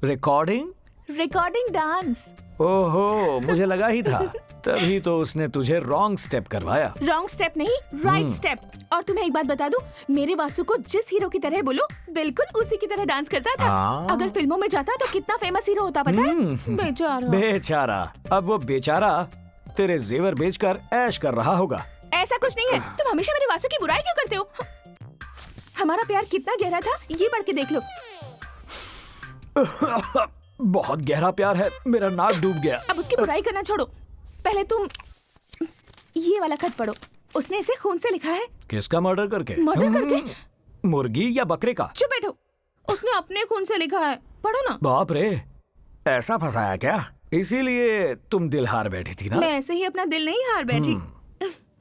Recording dance. ओहो, मुझे लगा ही था। तभी तो उसने तुझे रॉन्ग स्टेप करवाया। रॉन्ग स्टेप नहीं, राइट स्टेप। और तुम्हें एक बात बता दूं, मेरे वासु को जिस हीरो की तरह बोलो, बिल्कुल उसी की तरह डांस करता था। अगर फिल्मों में जाता तो कितना फेमस हीरो होता, पता है? बेचारा। अब वो बेचारा तेरे जेवर बेचकर ऐश कर रहा होगा। ऐसा कुछ नहीं है। तुम हमेशा मेरे वासु की बुराई क्यों करते हो? हमारा प्यार कितना गहरा था, ये पढ़ के देख लो। बहुत गहरा प्यार है, मेरा नाक डूब गया। अब उसकी बुराई करना छोड़ो, पहले तुम ये वाला खत पढ़ो। उसने इसे खून से लिखा है। किसका मर्डर करके? मर्डर करके? मुर्गी या बकरे का? चुप बैठो, उसने अपने खून से लिखा है, पढ़ो ना। बाप रे, ऐसा फंसाया क्या? इसीलिए तुम दिल हार बैठी थी ना? मैं ऐसे ही अपना दिल नहीं हार बैठी।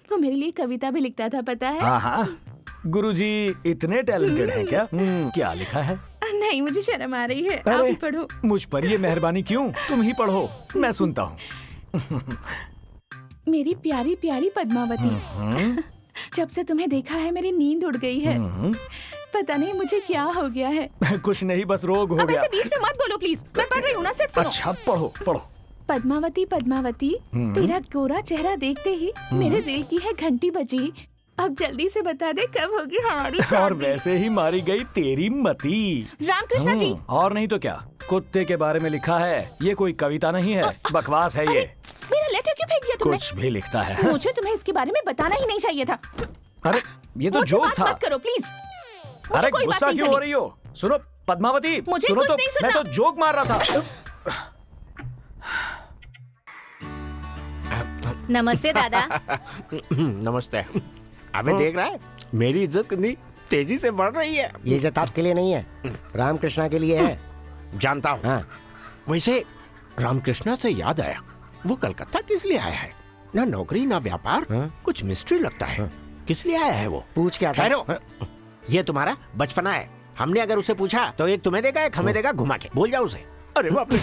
वो मेरे लिए कविता भी लिखता था, पता है? हाँ, गुरुजी इतने टैलेंटेड हैं क्या? क्या लिखा है? नहीं, मुझे शर्म आ रही है, आप ही पढ़ो। मुझ पर ये मेहरबानी क्यों? तुम ही पढ़ो, मैं सुनता हूँ। मेरी प्यारी प्यारी पद्मावती, जब से तुम्हें देखा है मेरी नींद उड़ गई है। पता नहीं मुझे क्या हो गया है। कुछ नहीं, बस रोग हो गया। ऐसे बीच में मत बोलो प्लीज, मैं पढ़ रही हूँ ना, सिर्फ सुनो। अच्छा, पढ़ो। पद्मावती पद्मावती, तेरा गोरा चेहरा देखते ही मेरे दिल की है घंटी बजी। अब जल्दी से बता दे कब होगी हमारी शादी। और वैसे ही मारी गई तेरी मती। रामकृष्ण जी। और नहीं तो क्या, कुत्ते के बारे में लिखा है। ये कोई कविता नहीं है, बकवास है ये। मेरा लेटर क्यों फेंक दिया तुमने? कुछ भी लिखता है। मुझे तुम्हें इसके बारे में बताना ही नहीं चाहिए था। अरे ये तो जोक था। मत करो प्लीज। अरे गुस्सा क्यों हो रही हो? सुनो पद्मावती, सुनो तो, मैं तो जोक मार रहा था। नमस्ते दादा। नमस्ते। अबे देख रहा है, मेरी इज्जत कितनी तेजी से बढ़ रही है। ये इज्जत आपके लिए नहीं है, रामकृष्णा के लिए है। जानता हूँ। हाँ। वैसे रामकृष्णा से याद आया, वो कलकत्ता किस लिए आया है? ना नौकरी ना व्यापार। कुछ मिस्ट्री लगता है। किस लिए आया है वो? पूछ क्या था? ठहरो, ये तुम्हारा बचपना है। हमने अगर उसे पूछा तो एक तुम्हें देगा, एक हमें देगा घुमा के। बोल जाओ उसे। अरे बाप रे।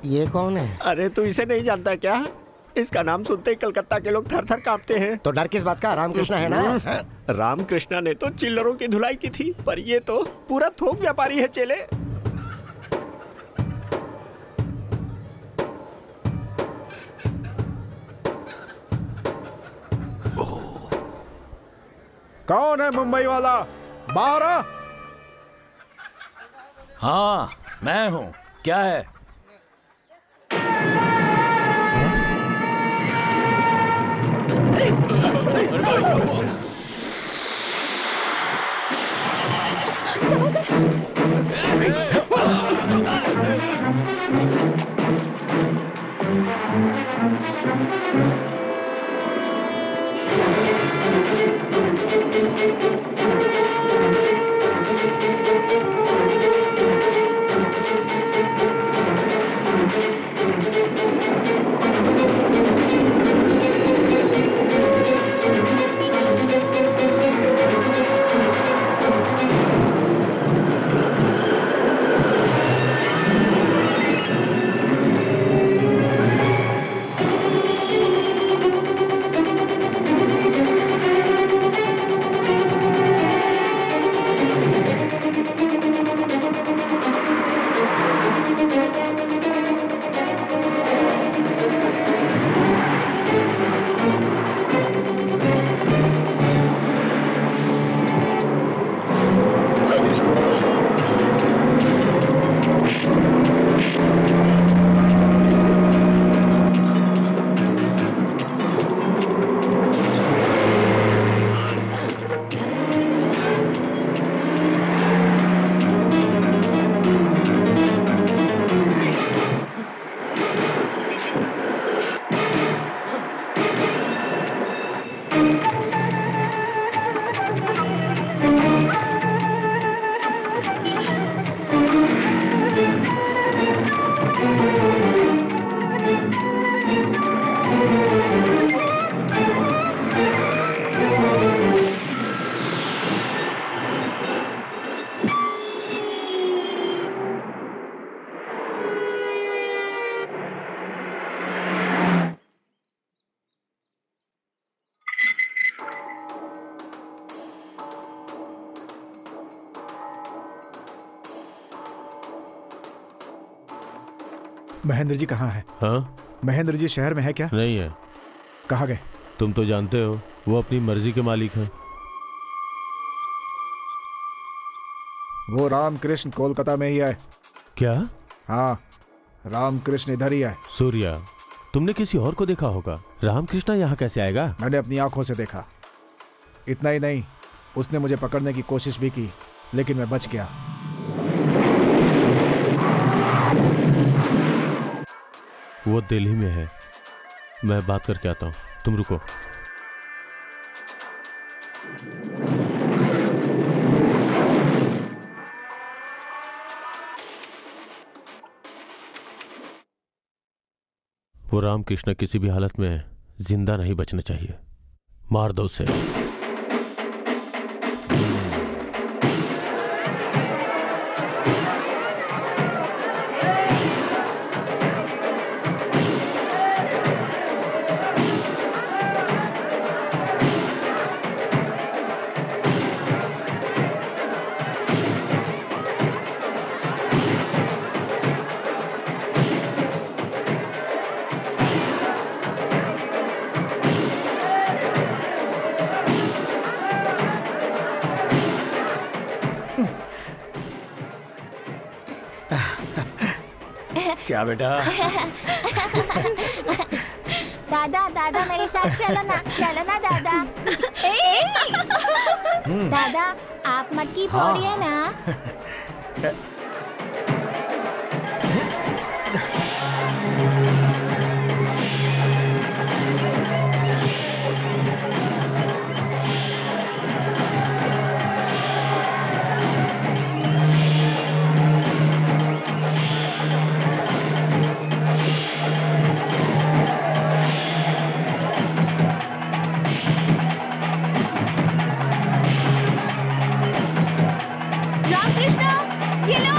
ये कौन है? अरे तू इसे नहीं जानता क्या? इसका नाम सुनते ही कलकत्ता के लोग थर थर कांपते हैं। तो डर किस बात का? रामकृष्णा है ना? रामकृष्णा ने तो चिल्लरों की धुलाई की थी, पर ये तो पूरा थोक व्यापारी है चेले। कौन है मुंबई वाला? बाहर आ। हाँ मैं हूँ, क्या है? महेंद्र जी कहाँ है? हाँ? महेंद्र जी शहर में है क्या? नहीं है। कहाँ गए? तुम तो जानते हो वो अपनी मर्जी के मालिक हैं। वो रामकृष्ण कोलकाता में ही है। क्या? हाँ, रामकृष्ण इधर ही है। सूर्या, तुमने किसी और को देखा होगा। रामकृष्ण यहाँ कैसे आएगा? मैंने अपनी आंखों से देखा। इतना ही नहीं, उसने मुझे पकड़ने की कोशिश भी की, लेकिन मैं बच गया। वो दिल्ली में है, मैं बात करके आता हूँ, तुम रुको। वो रामकृष्ण किसी भी हालत में जिंदा नहीं बचना चाहिए। मार दो उसे। क्या बेटा? दादा दादा मेरे साथ चलो ना दादा। दादा आप मटकी फोड़िए ना। रामकृष्ण, ये लो।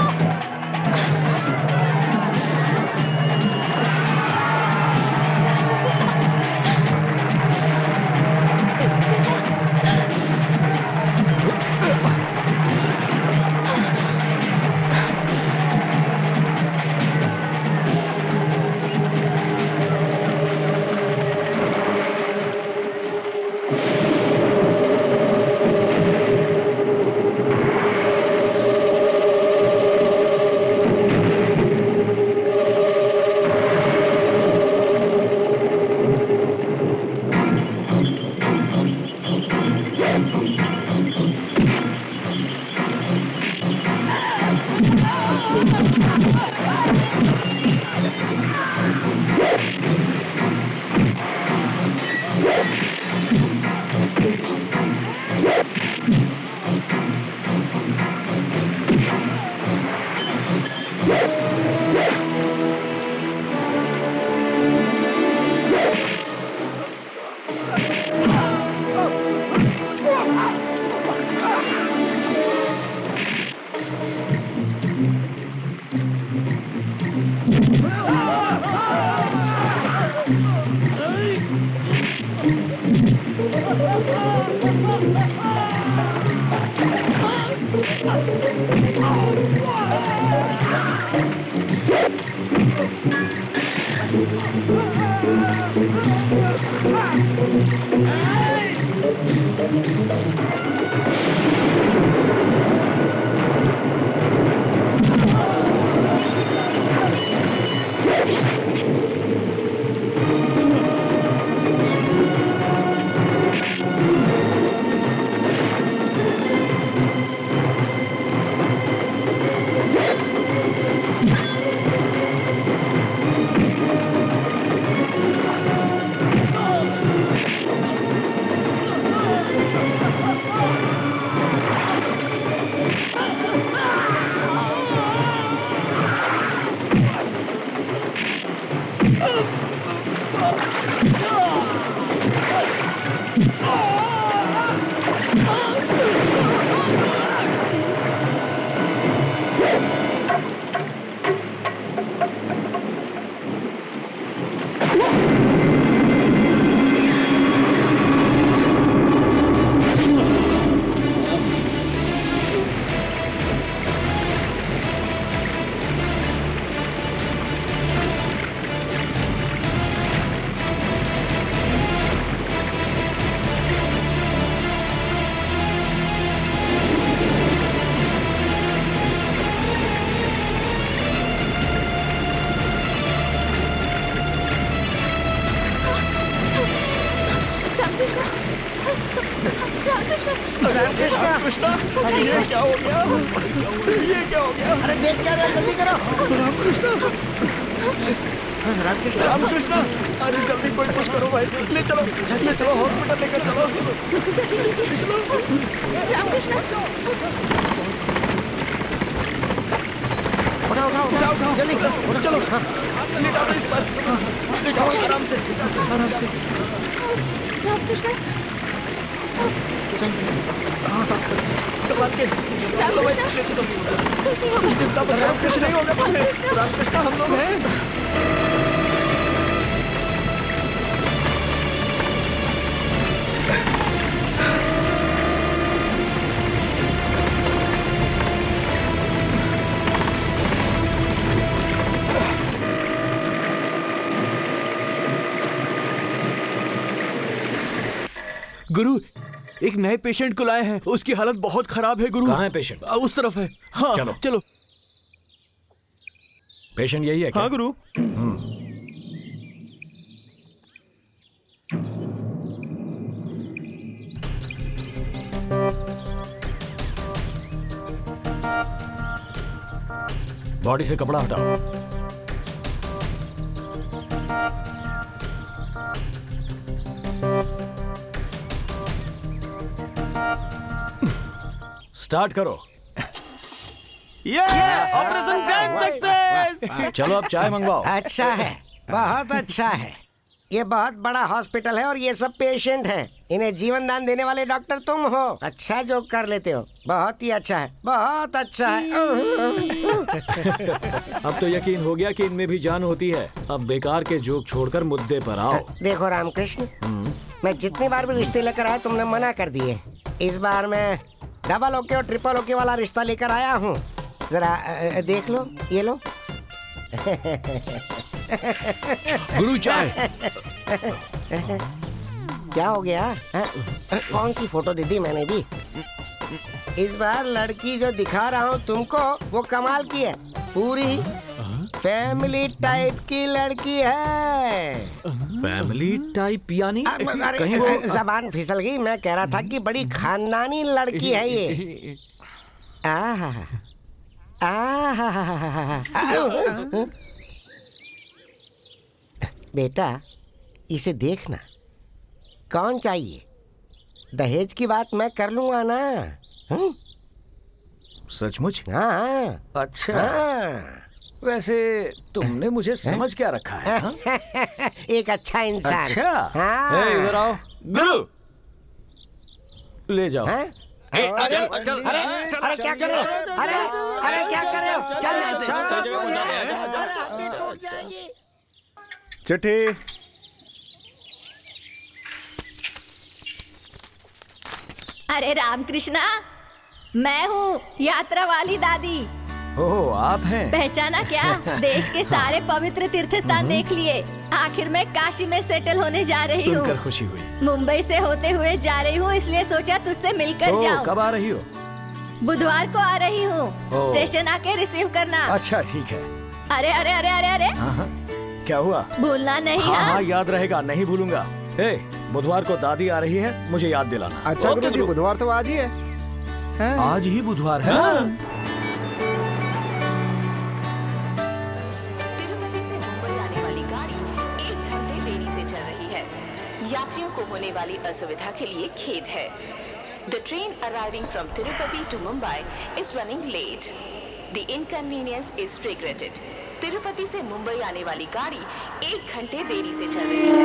रामकृष्ण, अरे ये क्या हो गया? ये क्या हो गया? अरे देख क्या रहे हो, जल्दी करो। रामकृष्ण, रामकृष्ण, अरे जल्दी कोई कुछ करो भाई, ले चलो, चलो चलो हॉस्पिटल लेकर चलो। रामकृष्ण, उठाओ, जल्दी चलो, लेटा दो इस पर, लेटाओ आराम से, आराम से। रामकृष्ण, संभाल के चलो भाई, ले चलो। चिंता मत करो, कुछ नहीं होगा तुम्हें। रामकृष्ण, हम लोग हैं। गुरु, एक नए पेशेंट को लाए हैं, उसकी हालत बहुत खराब है गुरु। कहाँ है पेशेंट? उस तरफ है। हाँ चलो चलो। पेशेंट यही है क्या? हाँ गुरु। बॉडी से कपड़ा हटाओ। स्टार्ट करो। Operation grand success. चलो अब चाय मंगवाओ। अच्छा है, बहुत अच्छा है। ये बहुत बड़ा हॉस्पिटल है और ये सब पेशेंट हैं। इन्हें जीवन दान देने वाले डॉक्टर तुम हो। अच्छा जो कर लेते हो, बहुत ही अच्छा है, बहुत अच्छा है। अब तो यकीन हो गया कि इनमें भी जान होती है। अब बेकार के जोक छोड़कर मुद्दे पर आओ। देखो रामकृष्ण, मैं जितनी बार भी रिश्ते लेकर आया तुमने मना कर दिए। इस बार मैं डबल ओके और ट्रिपल ओके वाला रिश्ता लेकर आया हूँ। जरा देख लो, ये लो। गुरु चाय। क्या हो गया? कौन सी फोटो दी थी मैंने भी? इस बार लड़की जो दिखा रहा हूँ तुमको, वो कमाल की है। पूरी फैमिली टाइप की लड़की है। फैमिली टाइप यानी? कहीं वो जबान फिसल गई। मैं कह रहा था कि बड़ी खानदानी लड़की है ये। बेटा इसे देखना। कौन चाहिए? दहेज की बात मैं कर लूंगा ना। सचमुच? हाँ। अच्छा। हाँ। वैसे तुमने मुझे समझ क्या रखा है? हाँ? एक अच्छा इंसान। अच्छा। हाँ। इधर आओ। गुरु ले जाओ। हाँ? अरे क्या कर रहे हो? अरे क्या कर रहे हो? चिट्ठी। अरे रामकृष्णा, मैं हूँ यात्रा वाली दादी। ओह, आप हैं? पहचाना क्या? देश के सारे पवित्र तीर्थ स्थान देख लिए। आखिर मैं काशी में सेटल होने जा रही हूँ। सुनकर खुशी हुई। मुंबई से होते हुए जा रही हूँ, इसलिए सोचा तुझसे मिलकर जाऊँ। कब आ रही हो? बुधवार को आ रही हूँ। स्टेशन आके रिसीव करना। अच्छा ठीक है। अरे अरे अरे अरे अरे, हाँ, क्या हुआ? भूलना नहीं। हाँ, याद रहेगा, नहीं भूलूंगा। बुधवार को दादी आ रही है, मुझे याद दिलाना। अच्छा गुरु जी, बुधवार तो आज ही है। आज ही बुधवार है। तिरुपति से मुंबई आने वाली गाड़ी 1 घंटे देरी से चल रही है। यात्रियों को होने वाली असुविधा के लिए खेद है। The train arriving from Tirupati to Mumbai is running late. The inconvenience is regretted. Tirupati से मुंबई आने वाली गाड़ी 1 घंटे देरी से चल रही है।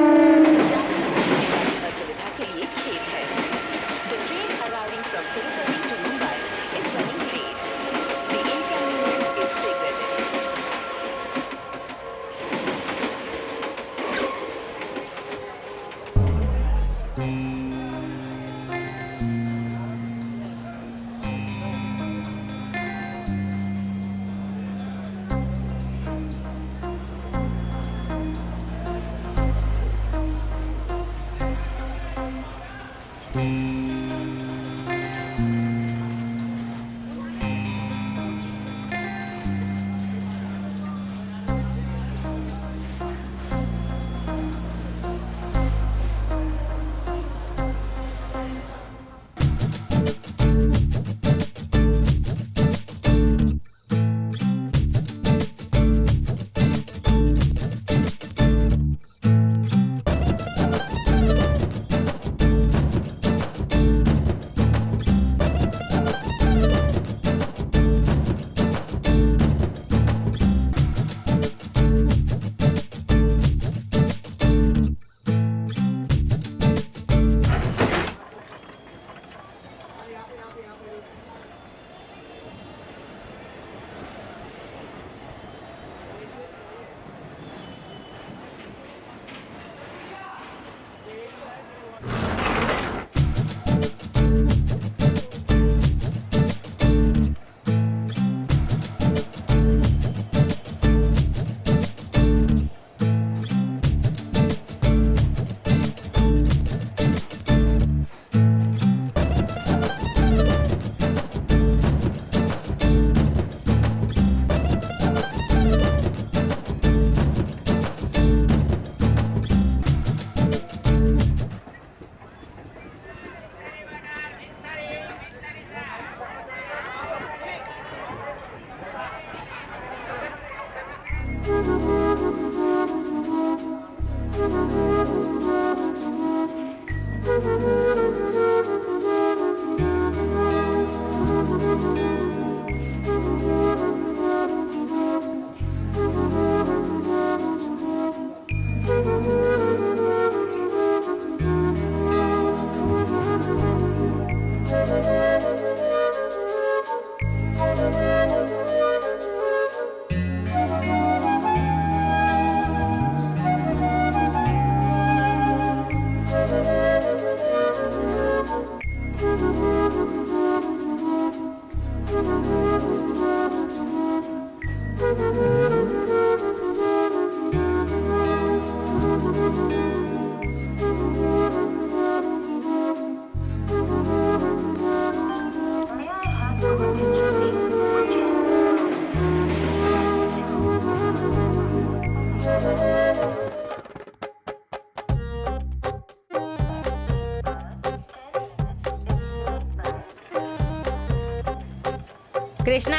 कृष्णा,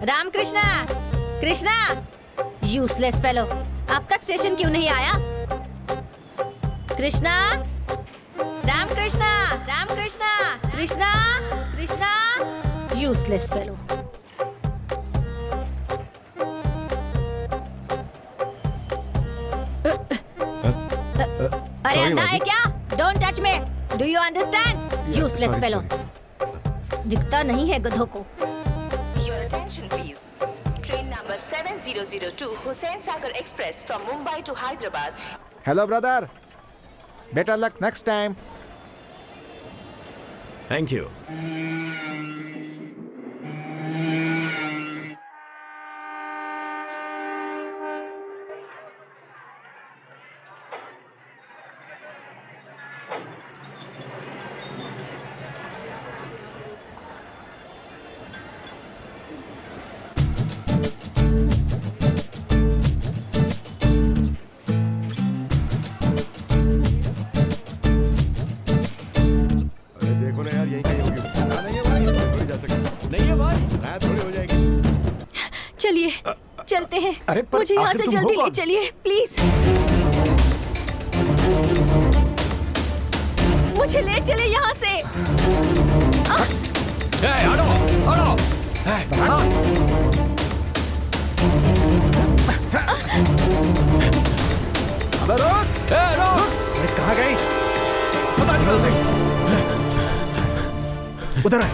राम कृष्णा, कृष्णा, यूजलेस फेलो, अब तक स्टेशन क्यों नहीं आया? Krishna, Ram Krishna, Ram Krishna, Krishna, Krishna, useless fellow. अरे अंधा है क्या? Don't touch me, do you understand? Useless fellow, दिखता नहीं है गधों को। Your attention please. Train number 7002 Hussain Sagar Express from Mumbai to Hyderabad. Hello brother, better luck next time. Thank you. चलिए चलते हैं। अरे पर मुझे यहाँ आखिर से तुम जल्दी हो ले कौन? चलिए प्लीज। मुझे ले चले यहाँ से। अबे रुक! अरे कहाँ गई? पता नहीं। उधर है।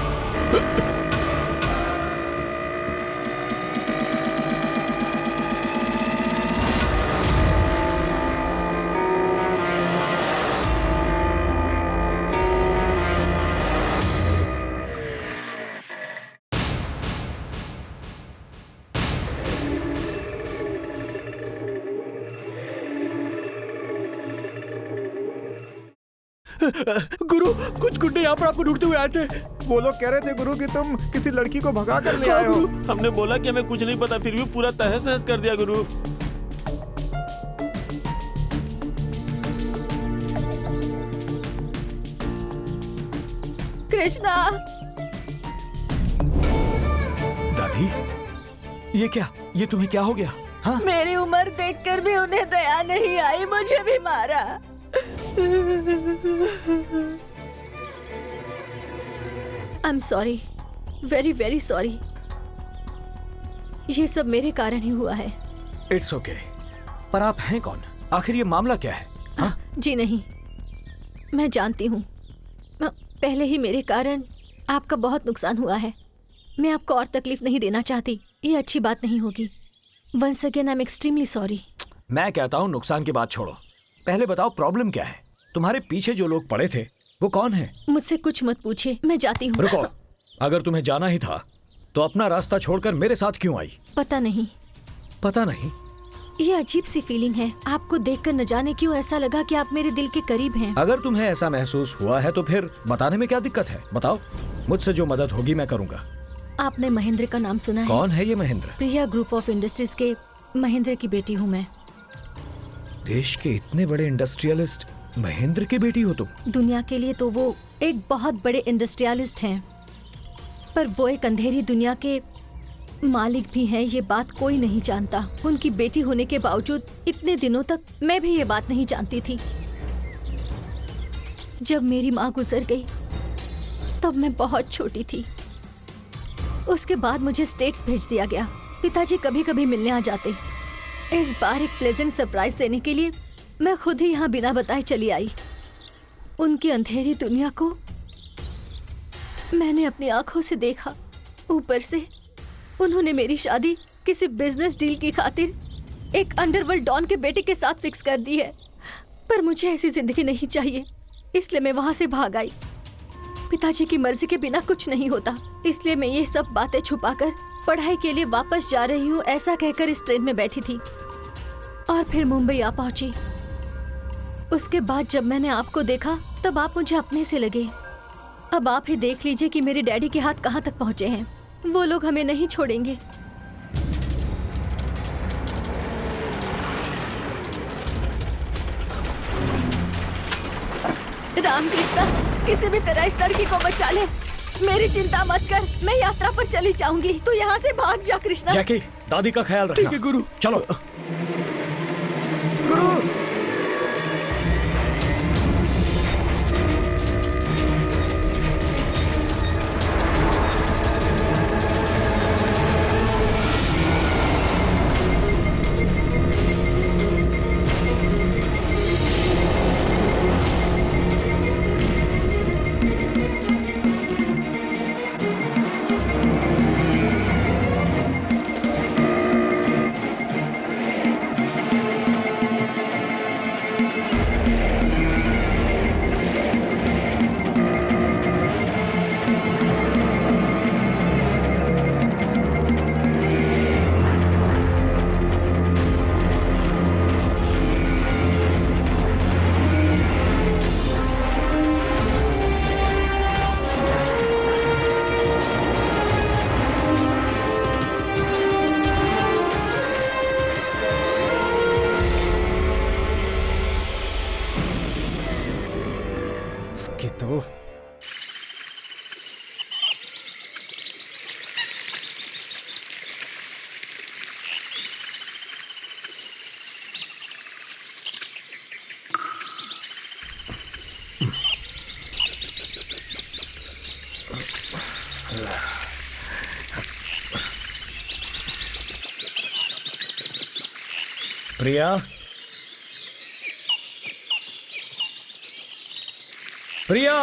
गुरु, कुछ गुंडे यहाँ पर आपको ढूंढते हुए आए थे। वो लोग कह रहे थे गुरु कि तुम किसी लड़की को भगा कर ले आए हो। हमने बोला कि हमें कुछ नहीं पता, फिर भी पूरा तहस नहस कर दिया गुरु। कृष्णा, दादी, ये क्या? ये तुम्हें क्या हो गया? हाँ? मेरी उम्र देखकर भी उन्हें दया नहीं आई, मुझे भी मारा। I am sorry, very very sorry. ये सब मेरे कारण ही हुआ है। It's okay. पर आप हैं कौन? आखिर ये मामला क्या है? हाँ? जी नहीं, मैं जानती हूँ। पहले ही मेरे कारण आपका बहुत नुकसान हुआ है। मैं आपको और तकलीफ नहीं देना चाहती, ये अच्छी बात नहीं होगी। Once again I am extremely sorry. मैं कहता हूँ नुकसान की बात छोड़ो, पहले बताओ प्रॉब्लम क्या है? तुम्हारे पीछे जो लोग पड़े थे वो कौन है? मुझसे कुछ मत पूछिए, मैं जाती हूँ। रुको, अगर तुम्हें जाना ही था तो अपना रास्ता छोड़कर मेरे साथ क्यों आई? पता नहीं। पता नहीं? ये अजीब सी फीलिंग है। आपको देखकर न जाने क्यों ऐसा लगा कि आप मेरे दिल के करीब हैं। अगर तुम्हें ऐसा महसूस हुआ है तो फिर बताने में क्या दिक्कत है? बताओ, मुझसे जो मदद होगी मैं करूँगा। आपने महेंद्र का नाम सुना है? कौन है ये महेंद्र? प्रिया ग्रुप ऑफ इंडस्ट्रीज के महेंद्र की बेटी हूँ मैं। देश के इतने बड़े इंडस्ट्रियलिस्ट महेंद्र की बेटी हो तुम? दुनिया के लिए तो वो एक बहुत बड़े इंडस्ट्रियलिस्ट हैं, पर वो एक अंधेरी दुनिया के मालिक भी हैं। ये बात कोई नहीं जानता। उनकी बेटी होने के बावजूद इतने दिनों तक मैं भी ये बात नहीं जानती थी। जब मेरी माँ गुजर गई तब मैं बहुत छोटी थी। उसके बाद मुझे स्टेट्स भेज दिया गया। पिताजी कभी कभी मिलने आ जाते। इस बार एक प्लेजेंट सरप्राइज देने के लिए मैं खुद ही यहाँ बिना बताए चली आई। उनकी अंधेरी दुनिया को मैंने अपनी आंखों से देखा। ऊपर से उन्होंने मेरी शादी किसी बिजनेस डील की खातिर एक अंडरवर्ल्ड डॉन के बेटे के साथ फिक्स कर दी है। पर मुझे ऐसी जिंदगी नहीं चाहिए, इसलिए मैं वहां से भाग आई। पिताजी की मर्जी के बिना कुछ नहीं होता, इसलिए मैं ये सब बातें छुपाकर पढ़ाई के लिए वापस जा रही हूँ ऐसा कहकर इस ट्रेन में बैठी थी और फिर मुंबई आ पहुंची। उसके बाद जब मैंने आपको देखा तब आप मुझे अपने से लगे। अब आप ही देख लीजिए कि मेरे डैडी के हाथ कहाँ तक पहुँचे हैं। वो लोग हमें नहीं छोड़ेंगे। रामकृष्णा, किसी भी तरह इस लड़की को बचा ले। मेरी चिंता मत कर, मैं यात्रा पर चली जाऊंगी। तू यहाँ से भाग जा कृष्णा। जैकी, दादी का ख्याल रखना। ठीक है गुरु। चलो। गुरु, इसकी तो प्रिया, प्रिया,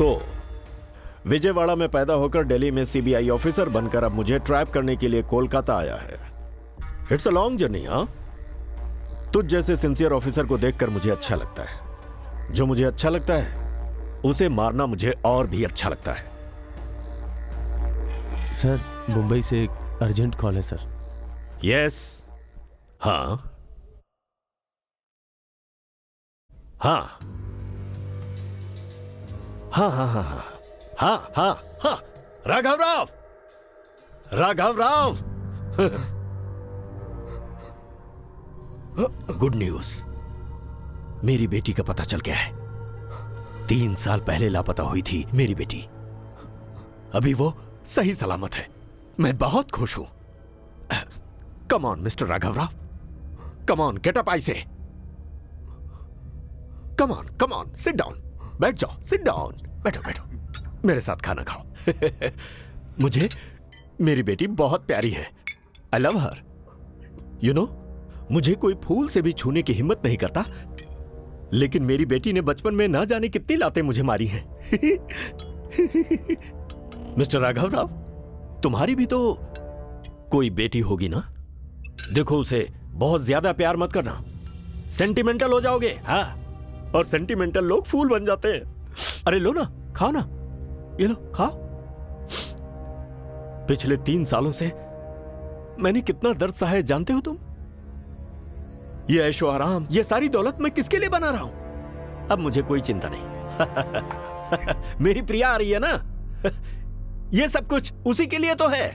तो विजयवाड़ा में पैदा होकर दिल्ली में सीबीआई ऑफिसर बनकर अब मुझे ट्रैप करने के लिए कोलकाता आया है। It's a long journey. हाँ, तुझ जैसे सिंसियर ऑफिसर को देखकर मुझे अच्छा लगता है। जो मुझे अच्छा लगता है उसे मारना मुझे और भी अच्छा लगता है। सर, मुंबई से एक अर्जेंट कॉल है सर। यस। हाँ हाँ हाँ हाँ हाँ हाँ हाँ हाँ हाँ, राघव राव, राघव राव। गुड न्यूज, मेरी बेटी का पता चल गया है। 3 साल पहले लापता हुई थी मेरी बेटी, अभी वो सही सलामत है। मैं बहुत खुश हूं। Come on mister Raghav Rao, come on, get up, I say. Come on, sit down, बैठ जाओ, सिट डाउन, बैठो बैठो, मेरे साथ खाना खाओ। मुझे मेरी बेटी बहुत प्यारी है। I love her. You know, मुझे कोई फूल से भी छूने की हिम्मत नहीं करता, लेकिन मेरी बेटी ने बचपन में ना जाने कितनी लातें मुझे मारी हैं। मिस्टर राघव राव, तुम्हारी भी तो कोई बेटी होगी ना? देखो, उसे बहुत ज्यादा प्यार मत करना, सेंटिमेंटल हो जाओगे। हाँ, और सेंटिमेंटल लोग फूल बन जाते हैं। अरे लो ना, खाओ ना, ये लो, खाओ। पिछले 3 सालों से मैंने कितना दर्द सहा है जानते हो तुम? ये ऐशो आराम, ये सारी दौलत मैं किसके लिए बना रहा हूं? अब मुझे कोई चिंता नहीं। मेरी प्रिया आ रही है ना, ये सब कुछ उसी के लिए तो है।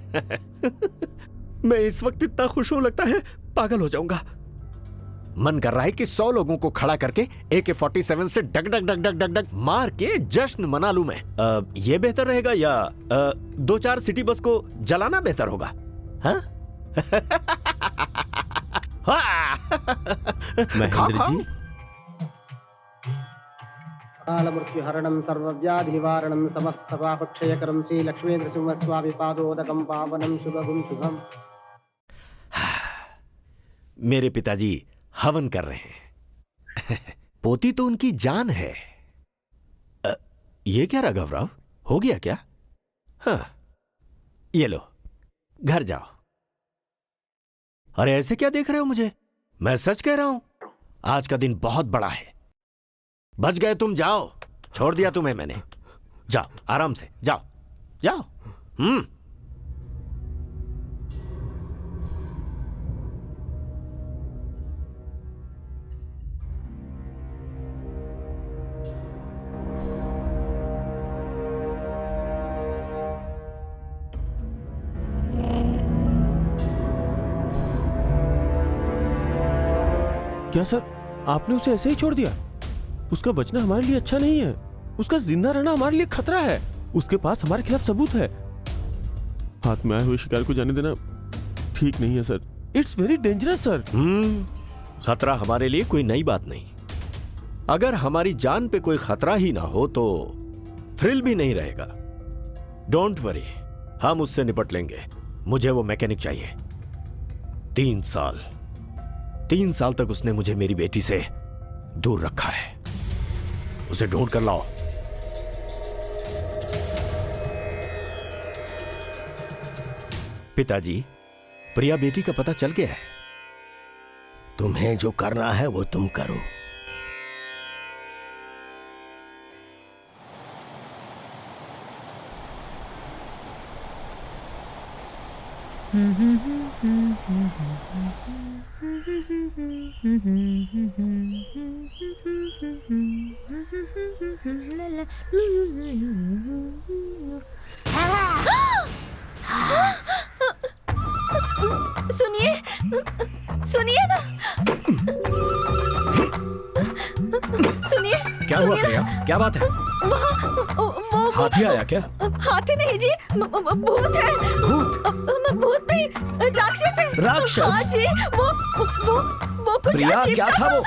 मैं इस वक्त इतना खुश हूं, लगता है पागल हो जाऊंगा। मन कर रहा है कि 100 लोगों को खड़ा करके AK-47 से डग डग डग डग डग डग मार के जश्न मना लूं मैं। ये बेहतर रहेगा या 2-4 सिटी बस को जलाना बेहतर होगा? हाँ? महेंद्र जी, कालमृत्युहरणं सर्वव्याधिनिवारणं समस्तपापक्षयकरं श्री लक्ष्मीन्द्रसिंहस्वामी पादोदकं पावनं शुभगुं शुभम्। मेरे पिताजी हवन कर रहे हैं। पोती तो उनकी जान है। ये क्या राघव राव, हो गया क्या? हाँ, ये लो, घर जाओ। अरे ऐसे क्या देख रहे हो मुझे? मैं सच कह रहा हूं, आज का दिन बहुत बड़ा है। बच गए तुम, जाओ, छोड़ दिया तुम्हें मैंने। जाओ, आराम से जाओ, जाओ। क्या सर, आपने उसे ऐसे ही छोड़ दिया? उसका बचना हमारे लिए अच्छा नहीं है, उसका जिंदा रहना हमारे लिए खतरा है। उसके पास हमारे खिलाफ सबूत है। हाथ में आए हुए शिकार को जाने देना ठीक नहीं है sir. It's very dangerous sir. खतरा हमारे लिए कोई नई बात नहीं। अगर हमारी जान पे कोई खतरा ही ना हो तो थ्रिल भी नहीं रहेगा। डोंट वरी, हम उससे निपट लेंगे। मुझे वो मैकेनिक चाहिए। 3 साल तक उसने मुझे मेरी बेटी से दूर रखा है। उसे ढूंढ कर लाओ। पिताजी, प्रिया बेटी का पता चल गया है। तुम्हें जो करना है वो तुम करो। सुनिए, सुनिए ना, सुनिए। क्या हुआ प्रिया, क्या बात है? वो हाथी आया क्या? हाथी नहीं जी, भूत है। भूत नहीं, राक्षस है। राक्षस? हाँ जी, वो कुछ प्रिया, अजीब क्या सा था वो?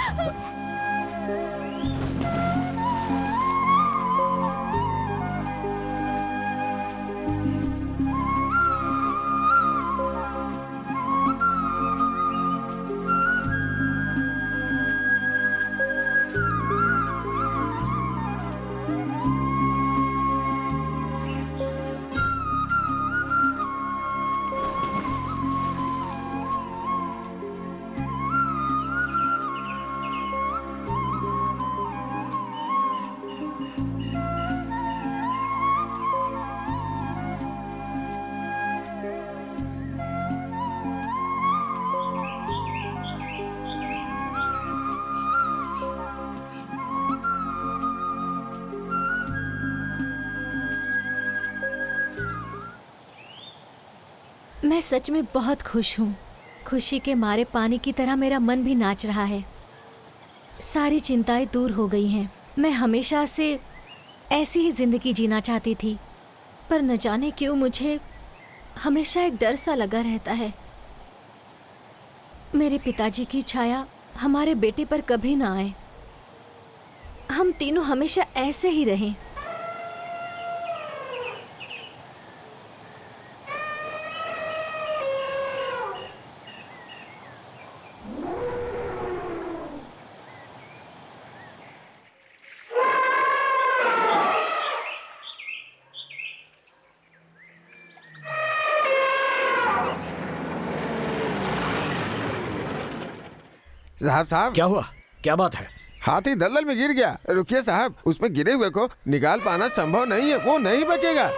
मैं सच में बहुत खुश हूँ। खुशी के मारे पानी की तरह मेरा मन भी नाच रहा है। सारी चिंताएं दूर हो गई हैं। मैं हमेशा से ऐसी ही जिंदगी जीना चाहती थी, पर न जाने क्यों मुझे हमेशा एक डर सा लगा रहता है। मेरे पिताजी की छाया हमारे बेटे पर कभी ना आए। हम तीनों हमेशा ऐसे ही रहें। साहब क्या हुआ? क्या बात है? हाथी दलदल में गिर गया। रुकिए साहब, उसमें गिरे हुए को निकाल पाना संभव नहीं है, वो नहीं बचेगा।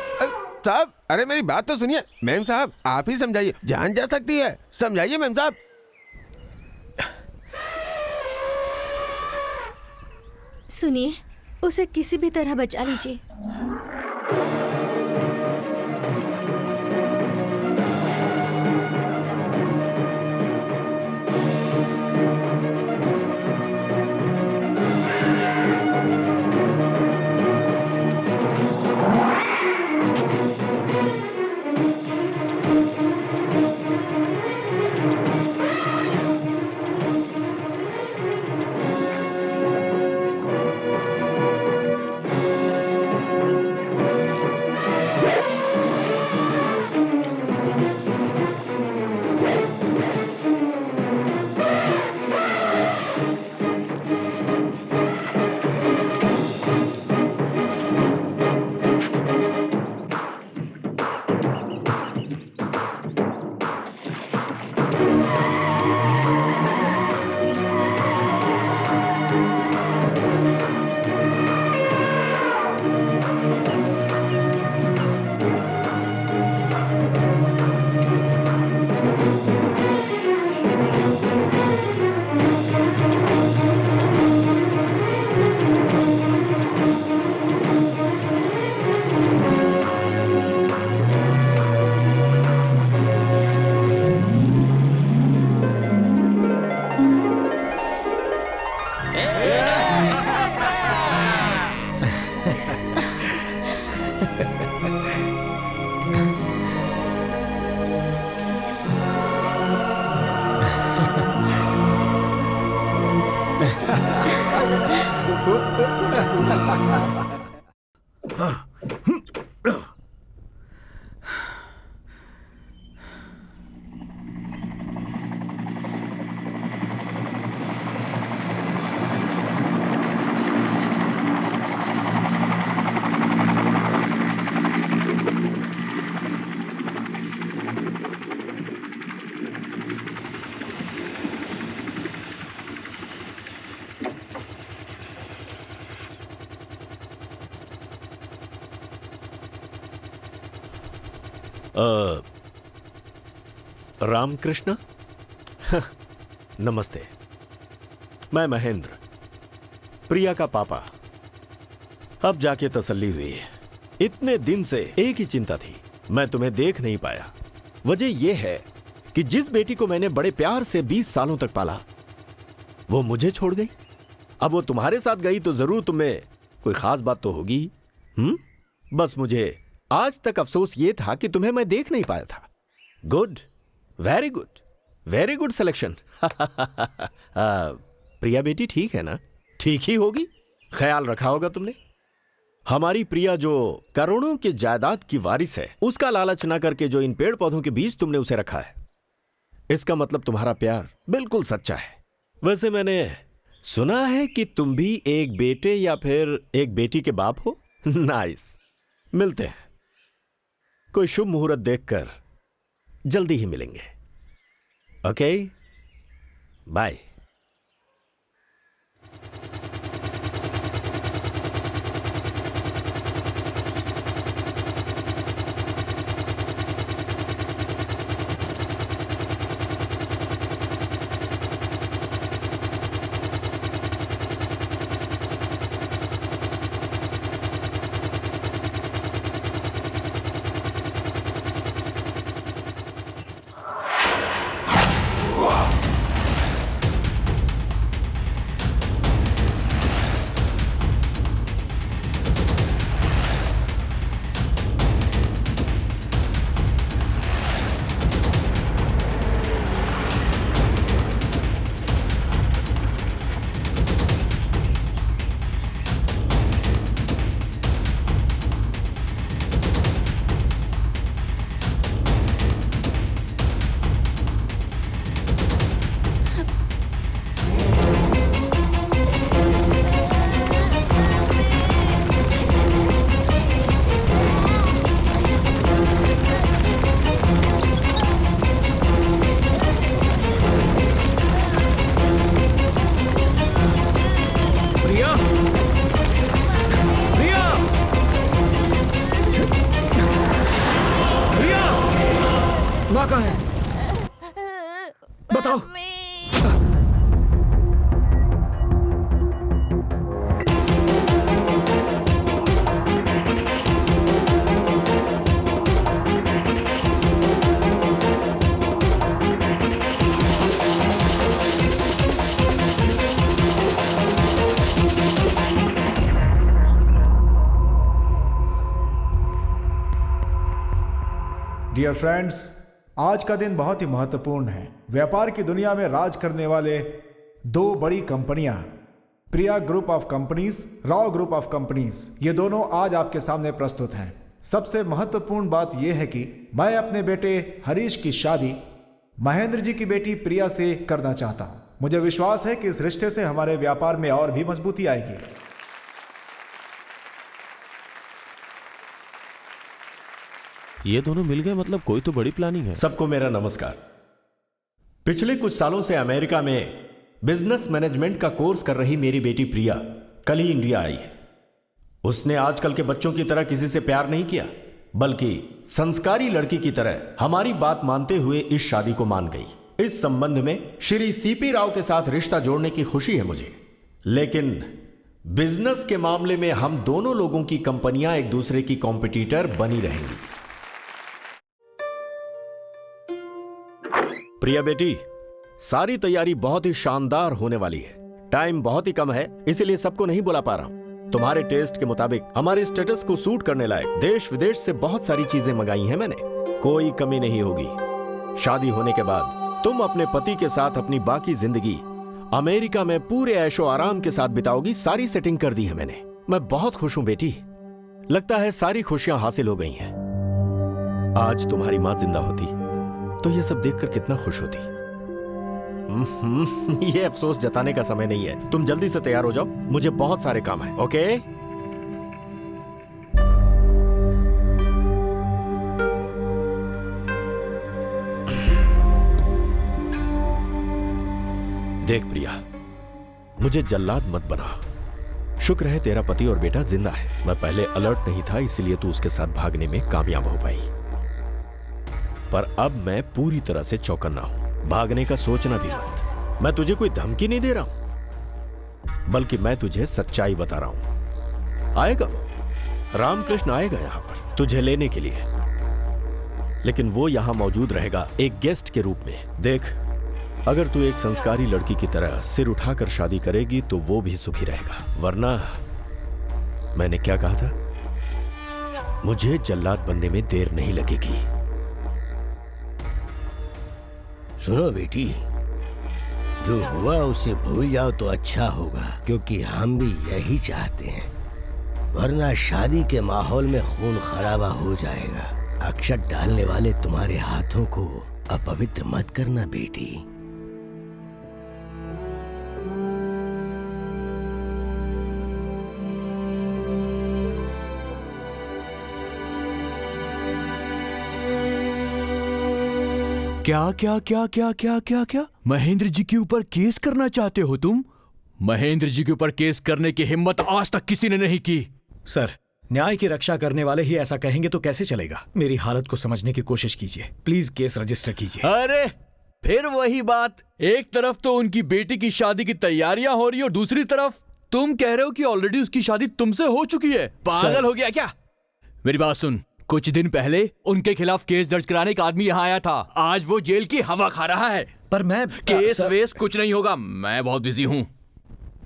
साहब, अरे मेरी बात तो सुनिए। मैम साहब, आप ही समझाइए, जान जा सकती है। समझाइए मैम साहब। सुनिए, उसे किसी भी तरह बचा लीजिए। रामकृष्ण। नमस्ते, मैं महेंद्र, प्रिया का पापा। अब जाके तसल्ली हुई है। इतने दिन से एक ही चिंता थी, मैं तुम्हें देख नहीं पाया। वजह यह है कि जिस बेटी को मैंने बड़े प्यार से 20 सालों तक पाला, वो मुझे छोड़ गई। अब वो तुम्हारे साथ गई तो जरूर तुम्हें कोई खास बात तो होगी। बस मुझे आज तक अफसोस ये था कि तुम्हें मैं देख नहीं पाया था। Good, very good, very good selection. Priya बेटी ठीक है ना? ठीक ही होगी, ख्याल रखा होगा तुमने। हमारी प्रिया जो करोड़ों की जायदाद की वारिस है, उसका लालच ना करके जो इन पेड़ पौधों के बीच तुमने उसे रखा है, इसका मतलब तुम्हारा प्यार बिल्कुल सच्चा है। वैसे मैंने सुना है कि तुम भी एक बेटे या फिर एक बेटी के बाप हो। नाइस, मिलते हैं। कोई शुभ मुहूर्त देखकर जल्दी ही मिलेंगे। Okay, bye. डियर फ्रेंड्स, आज का दिन बहुत ही महत्वपूर्ण है। व्यापार की दुनिया में राज करने वाले दो बड़ी कंपनियां, Priya group of companies, Rao group of companies, ये दोनों आज आपके सामने प्रस्तुत हैं। सबसे महत्वपूर्ण बात यह है कि मैं अपने बेटे हरीश की शादी महेंद्र जी की बेटी प्रिया से करना चाहता हूं। मुझे विश्वास है कि इस रिश्ते से हमारे व्यापार में और भी मजबूती आएगी। ये दोनों मिल गए मतलब कोई तो बड़ी प्लानिंग है। सबको मेरा नमस्कार। पिछले कुछ सालों से अमेरिका में बिजनेस मैनेजमेंट का कोर्स कर रही मेरी बेटी प्रिया कल ही इंडिया आई है। उसने आजकल के बच्चों की तरह किसी से प्यार नहीं किया, बल्कि संस्कारी लड़की की तरह हमारी बात मानते हुए इस शादी को मान गई। इस संबंध में श्री सीपी राव के साथ रिश्ता जोड़ने की खुशी है मुझे, लेकिन बिजनेस के मामले में हम दोनों लोगों की कंपनियां एक दूसरे की कॉम्पिटिटर बनी रहेंगी। प्रिया बेटी, सारी तैयारी बहुत ही शानदार होने वाली है। टाइम बहुत ही कम है, इसीलिए सबको नहीं बुला पा रहा हूं। तुम्हारे टेस्ट के मुताबिक हमारे स्टेटस को सूट करने लायक देश विदेश से बहुत सारी चीजें मंगाई हैं मैंने, कोई कमी नहीं होगी। शादी होने के बाद तुम अपने पति के साथ अपनी बाकी जिंदगी अमेरिका में पूरे ऐशो आराम के साथ बिताओगी। सारी सेटिंग कर दी है मैंने। मैं बहुत खुश हूं बेटी। लगता है सारी खुशियां हासिल हो गई हैं। आज तुम्हारी मां जिंदा होती तो ये सब देखकर कितना खुश होती। ये अफसोस जताने का समय नहीं है। तुम जल्दी से तैयार हो जाओ, मुझे बहुत सारे काम है। ओके? देख प्रिया, मुझे जल्लाद मत बना। शुक्र है तेरा पति और बेटा जिंदा है। मैं पहले अलर्ट नहीं था, इसलिए तू उसके साथ भागने में कामयाब हो पाई। पर अब मैं पूरी तरह से चौकन्ना हूं। भागने का सोचना भी मत। मैं तुझे कोई धमकी नहीं दे रहा हूं, बल्कि मैं तुझे सच्चाई बता रहा हूं। आएगा वो, रामकृष्ण आएगा यहां पर तुझे लेने के लिए, लेकिन वो यहां मौजूद रहेगा एक गेस्ट के रूप में। देख, अगर तू एक संस्कारी लड़की की तरह सिर उठाकर शादी करेगी तो वो भी सुखी रहेगा, वरना मैंने क्या कहा था, मुझे जल्लाद बनने में देर नहीं लगेगी। सुनो बेटी, जो हुआ उसे भूल जाओ तो अच्छा होगा, क्योंकि हम भी यही चाहते हैं, वरना शादी के माहौल में खून खराबा हो जाएगा। अक्षत डालने वाले तुम्हारे हाथों को अपवित्र मत करना बेटी। क्या क्या क्या क्या क्या क्या क्या महेंद्र जी के ऊपर केस करना चाहते हो तुम? महेंद्र जी के ऊपर केस करने की हिम्मत आज तक किसी ने नहीं की। सर, न्याय की रक्षा करने वाले ही ऐसा कहेंगे तो कैसे चलेगा? मेरी हालत को समझने की कोशिश कीजिए। प्लीज केस रजिस्टर कीजिए। अरे फिर वही बात, एक तरफ तो उनकी बेटी की शादी की तैयारियां हो रही है और दूसरी तरफ तुम कह रहे हो कि ऑलरेडी उसकी शादी तुमसे हो चुकी है। पागल हो गया क्या? मेरी बात सुन, कुछ दिन पहले उनके खिलाफ केस दर्ज कराने एक आदमी यहाँ आया था। आज वो जेल की हवा खा रहा है। पर मैं केस वेस कुछ नहीं होगा, मैं बहुत बिजी हूँ।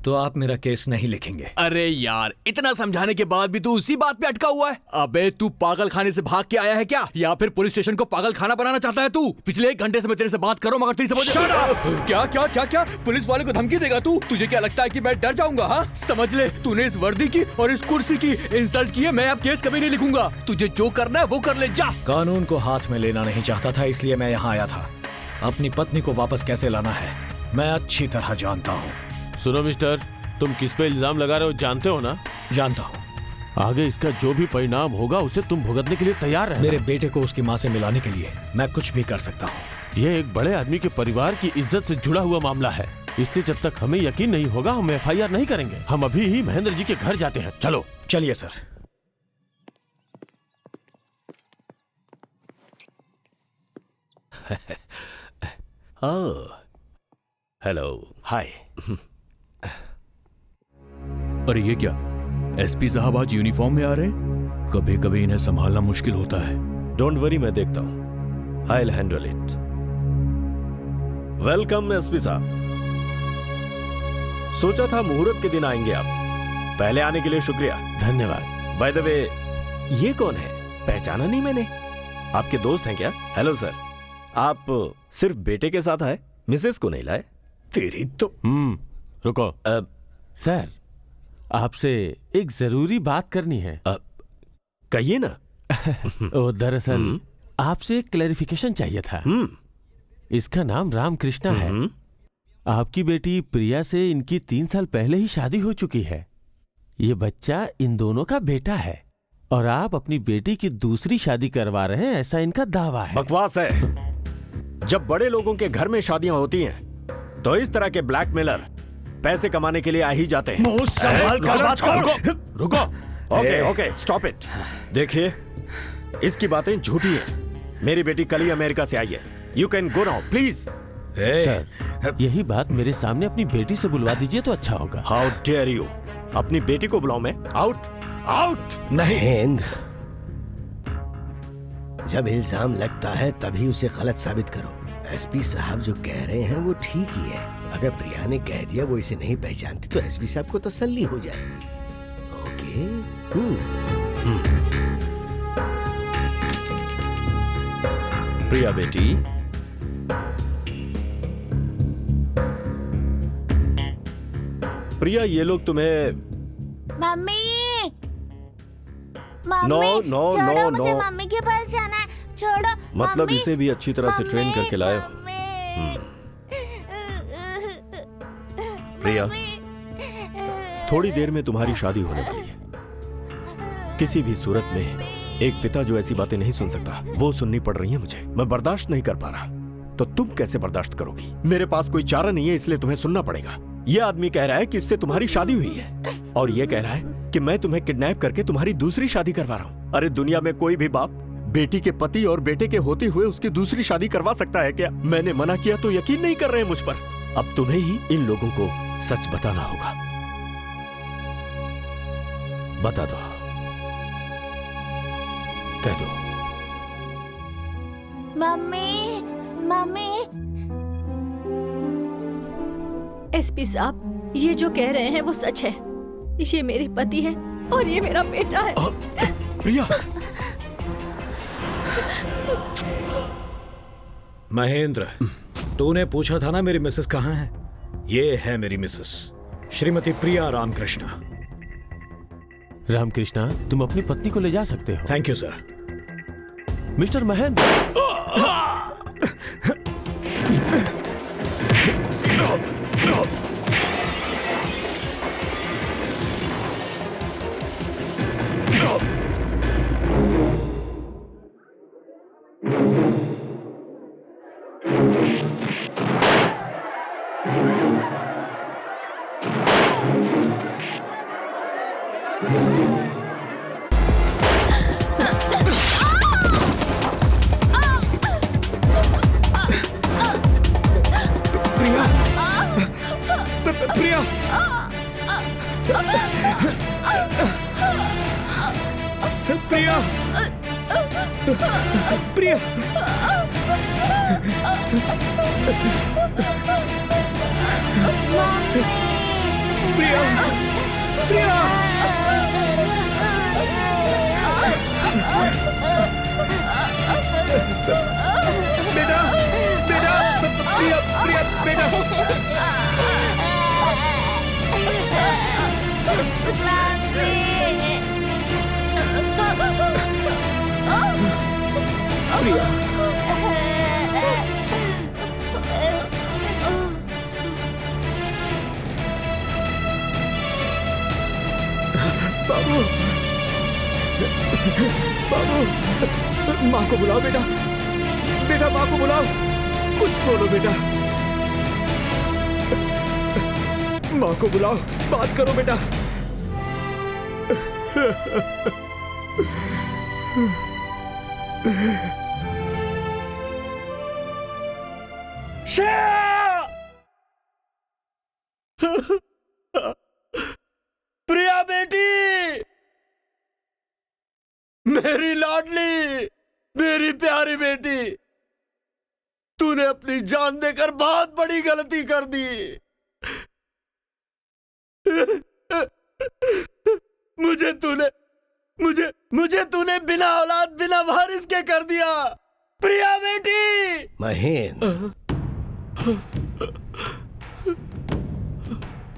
तो आप मेरा केस नहीं लिखेंगे? अरे यार, इतना समझाने के बाद भी तू उसी बात पे अटका हुआ है। अबे तू पागल खाने से भाग के आया है क्या, या फिर पुलिस स्टेशन को पागल खाना बनाना चाहता है तू? पिछले 1 घंटे से मैं तेरे से बात कर रहा हूं, मगर तेरी समझ क्या क्या क्या क्या पुलिस वाले को धमकी देगा तू? तुझे क्या लगता है कि मैं डर जाऊंगा? हाँ, समझ ले, तूने इस वर्दी की और इस कुर्सी की इंसल्ट की है। मैं अब केस कभी नहीं लिखूंगा। तुझे जो करना है वो कर ले, जा। कानून को हाथ में लेना नहीं चाहता था, इसलिए मैं यहाँ आया था। अपनी पत्नी को वापस कैसे लाना है मैं अच्छी तरह जानता हूँ। सुनो मिस्टर, तुम किस पे इल्जाम लगा रहे हो जानते हो ना? जानता हूँ। आगे इसका जो भी परिणाम होगा उसे तुम भुगतने के लिए तैयार रहना। मेरे बेटे को उसकी माँ से मिलाने के लिए मैं कुछ भी कर सकता हूँ। यह एक बड़े आदमी के परिवार की इज्जत से जुड़ा हुआ मामला है, इसलिए जब तक हमें यकीन नहीं होगा हम FIR नहीं करेंगे। हम अभी ही महेंद्र जी के घर जाते हैं। चलो। चलिए सर। हेलो, हाय। अरे ये क्या, SP साहब आज यूनिफॉर्म में आ रहे हैं? कभी कभी इन्हें संभालना मुश्किल होता है। डोंट वरी, मैं देखता हूं। I will handle it. Welcome SP साहब। सोचा था मुहूर्त के दिन आएंगे आप। पहले आने के लिए शुक्रिया। धन्यवाद। बाय द वे, ये कौन है? पहचाना नहीं मैंने। आपके दोस्त हैं क्या? हेलो सर, आप सिर्फ बेटे के साथ आए, मिसेस को नहीं लाए? तेरी तो रुको। सर, आपसे एक जरूरी बात करनी है। कहिए ना। ओ, दरअसल आपसे एक क्लैरिफिकेशन चाहिए था। इसका नाम रामकृष्णा है। आपकी बेटी प्रिया से इनकी 3 साल पहले ही शादी हो चुकी है। ये बच्चा इन दोनों का बेटा है और आप अपनी बेटी की दूसरी शादी करवा रहे हैं, ऐसा इनका दावा है। बकवास है। जब बड़े लोगों के घर में शादियां होती हैं तो इस तरह के ब्लैकमेलर पैसे कमाने के लिए आ ही जाते हैं। मुंह संभाल कर बात करो। रुको। Okay, stop it. देखिए, इसकी बातें झूठी है। मेरी बेटी कल ही अमेरिका से आई है। You can go now please. Sir, यही बात मेरे सामने अपनी बेटी से बुलवा दीजिए तो अच्छा होगा। How dare you! अपनी बेटी को बुलाऊं मैं? Out, out! नहीं महेंद्र, जब इल्जाम लगता है तभी उसे गलत साबित करो। एसपी साहब जो कह रहे हैं वो ठीक ही है। अगर प्रिया ने कह दिया वो इसे नहीं पहचानती तो एसपी साहब को तसल्ली हो जाएगी। ओके। प्रिया बेटी, प्रिया, ये लोग तुम्हें मम्मी, नो, नो, छोड़ो, नो, मुझे नो। मम्मी के पास जाना है। छोड़ो मतलब मम्मी, इसे भी अच्छी तरह से ट्रेन करके लाए हो। प्रिया, थोड़ी देर में तुम्हारी शादी होने वाली है। किसी भी सूरत में एक पिता जो ऐसी बातें नहीं सुन सकता, वो सुननी पड़ रही है मुझे। मैं बर्दाश्त नहीं कर पा रहा। तो तुम कैसे बर्दाश्त करोगी? मेरे पास कोई चारा नहीं है, इसलिए तुम्हें सुनना पड़ेगा। ये आदमी कह रहा है कि इससे तुम्हारी शादी हुई है और ये कह रहा है कि मैं तुम्हें किडनैप करके तुम्हारी दूसरी शादी करवा रहा हूँ। अरे दुनिया में कोई भी बाप बेटी के पति और बेटे के होते हुए उसकी दूसरी शादी करवा सकता है क्या? मैंने मना किया तो यकीन नहीं कर रहे हैं मुझ पर। अब तुम्हें ही इन लोगों को सच बताना होगा। बता दो, कह दो। Mummy, mummy. एसपी साहब, ये जो कह रहे हैं वो सच है। ये मेरे पति है और ये मेरा बेटा है। प्रिया! महेंद्र, तूने पूछा था ना मेरी मिसेस कहाँ है? ये है मेरी मिसेस, श्रीमती प्रिया रामकृष्णा। रामकृष्णा, तुम अपनी पत्नी को ले जा सकते हो। Thank you sir. Mister Mahendra, Priya! Priya! Priya! Priya! Priya! बेटा! बेटा! प्रिया! प्रिया! बेटा! प्रिया! बाबू! बाबू! माँ को बुलाओ बेटा। बेटा, माँ को बुलाओ। कुछ बोलो बेटा। माँ को बुलाओ, बात करो बेटा। प्रिया बेटी, मेरी लाडली, मेरी प्यारी बेटी, तूने अपनी जान देकर बहुत बड़ी गलती कर दी। मुझे तूने मुझे तूने बिना औलाद बिना वारिस के कर दिया। प्रिया बेटी। महेंद्र,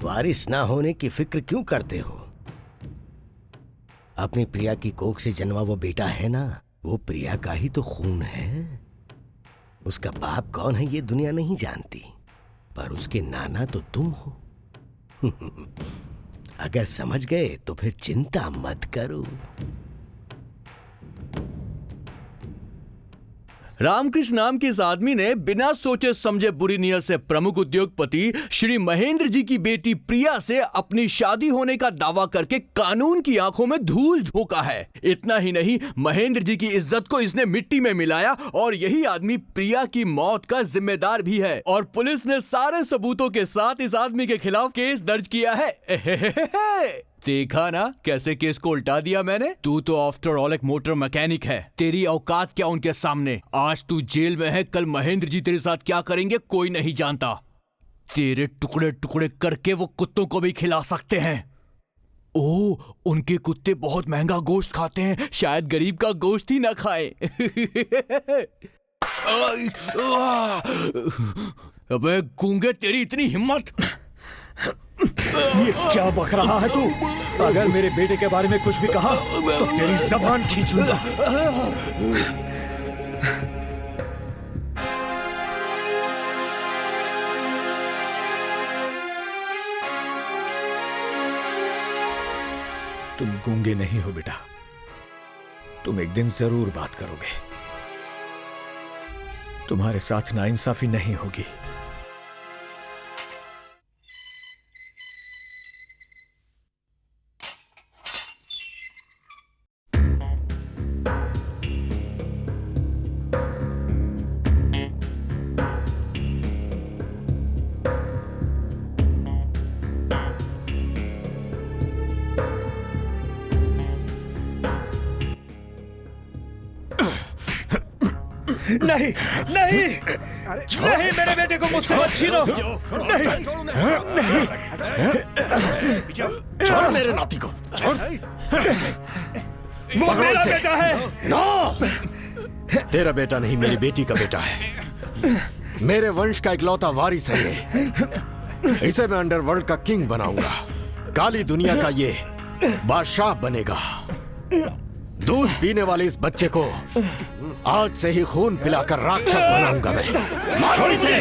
वारिस ना होने की फिक्र क्यों करते हो? अपनी प्रिया की कोख से जन्मा वो बेटा है ना, वो प्रिया का ही तो खून है। उसका बाप कौन है ये दुनिया नहीं जानती, पर उसके नाना तो तुम हो। अगर समझ गए तो फिर चिंता मत करो। रामकृष्ण नाम के इस आदमी ने बिना सोचे समझे बुरी नीयत से प्रमुख उद्योगपति श्री महेंद्र जी की बेटी प्रिया से अपनी शादी होने का दावा करके कानून की आंखों में धूल झोंका है। इतना ही नहीं, महेंद्र जी की इज्जत को इसने मिट्टी में मिलाया और यही आदमी प्रिया की मौत का जिम्मेदार भी है। और पुलिस ने सारे सबूतों के साथ इस आदमी के खिलाफ केस दर्ज किया है। देखा ना कैसे केस को उल्टा दिया मैंने। तू तो आफ्टर ऑल एक मोटर मैकेनिक है, तेरी औकात क्या उनके सामने। आज तू जेल में है, कल महेंद्र जी तेरे साथ क्या करेंगे कोई नहीं जानता। तेरे टुकड़े टुकड़े करके वो कुत्तों को भी खिला सकते हैं। ओह, उनके कुत्ते बहुत महंगा गोश्त खाते हैं, शायद गरीब का गोश्त ही ना खाए। अबे गूंगे, तेरी इतनी हिम्मत। ये क्या बक रहा है तू? अगर मेरे बेटे के बारे में कुछ भी कहा तो तेरी जबान खींच लूंगा। तुम गूंगे नहीं हो बेटा, तुम एक दिन जरूर बात करोगे। तुम्हारे साथ नाइंसाफी नहीं होगी। नहीं नहीं नहीं, मेरे बेटे को मुझसे मत छीनो। नहीं नहीं, छोड़ मेरे नाती को, छोड़। वो मेरा बेटा है। नो, तेरा बेटा नहीं, मेरी बेटी का बेटा है। मेरे वंश का इकलौता वारिस है ये। इसे मैं अंडरवर्ल्ड का किंग बनाऊंगा। काली दुनिया का ये बादशाह बनेगा। दूध पीने वाले इस बच्चे को आज से ही खून पिलाकर राक्षस बनाऊंगा मैं। छोड़ इसे।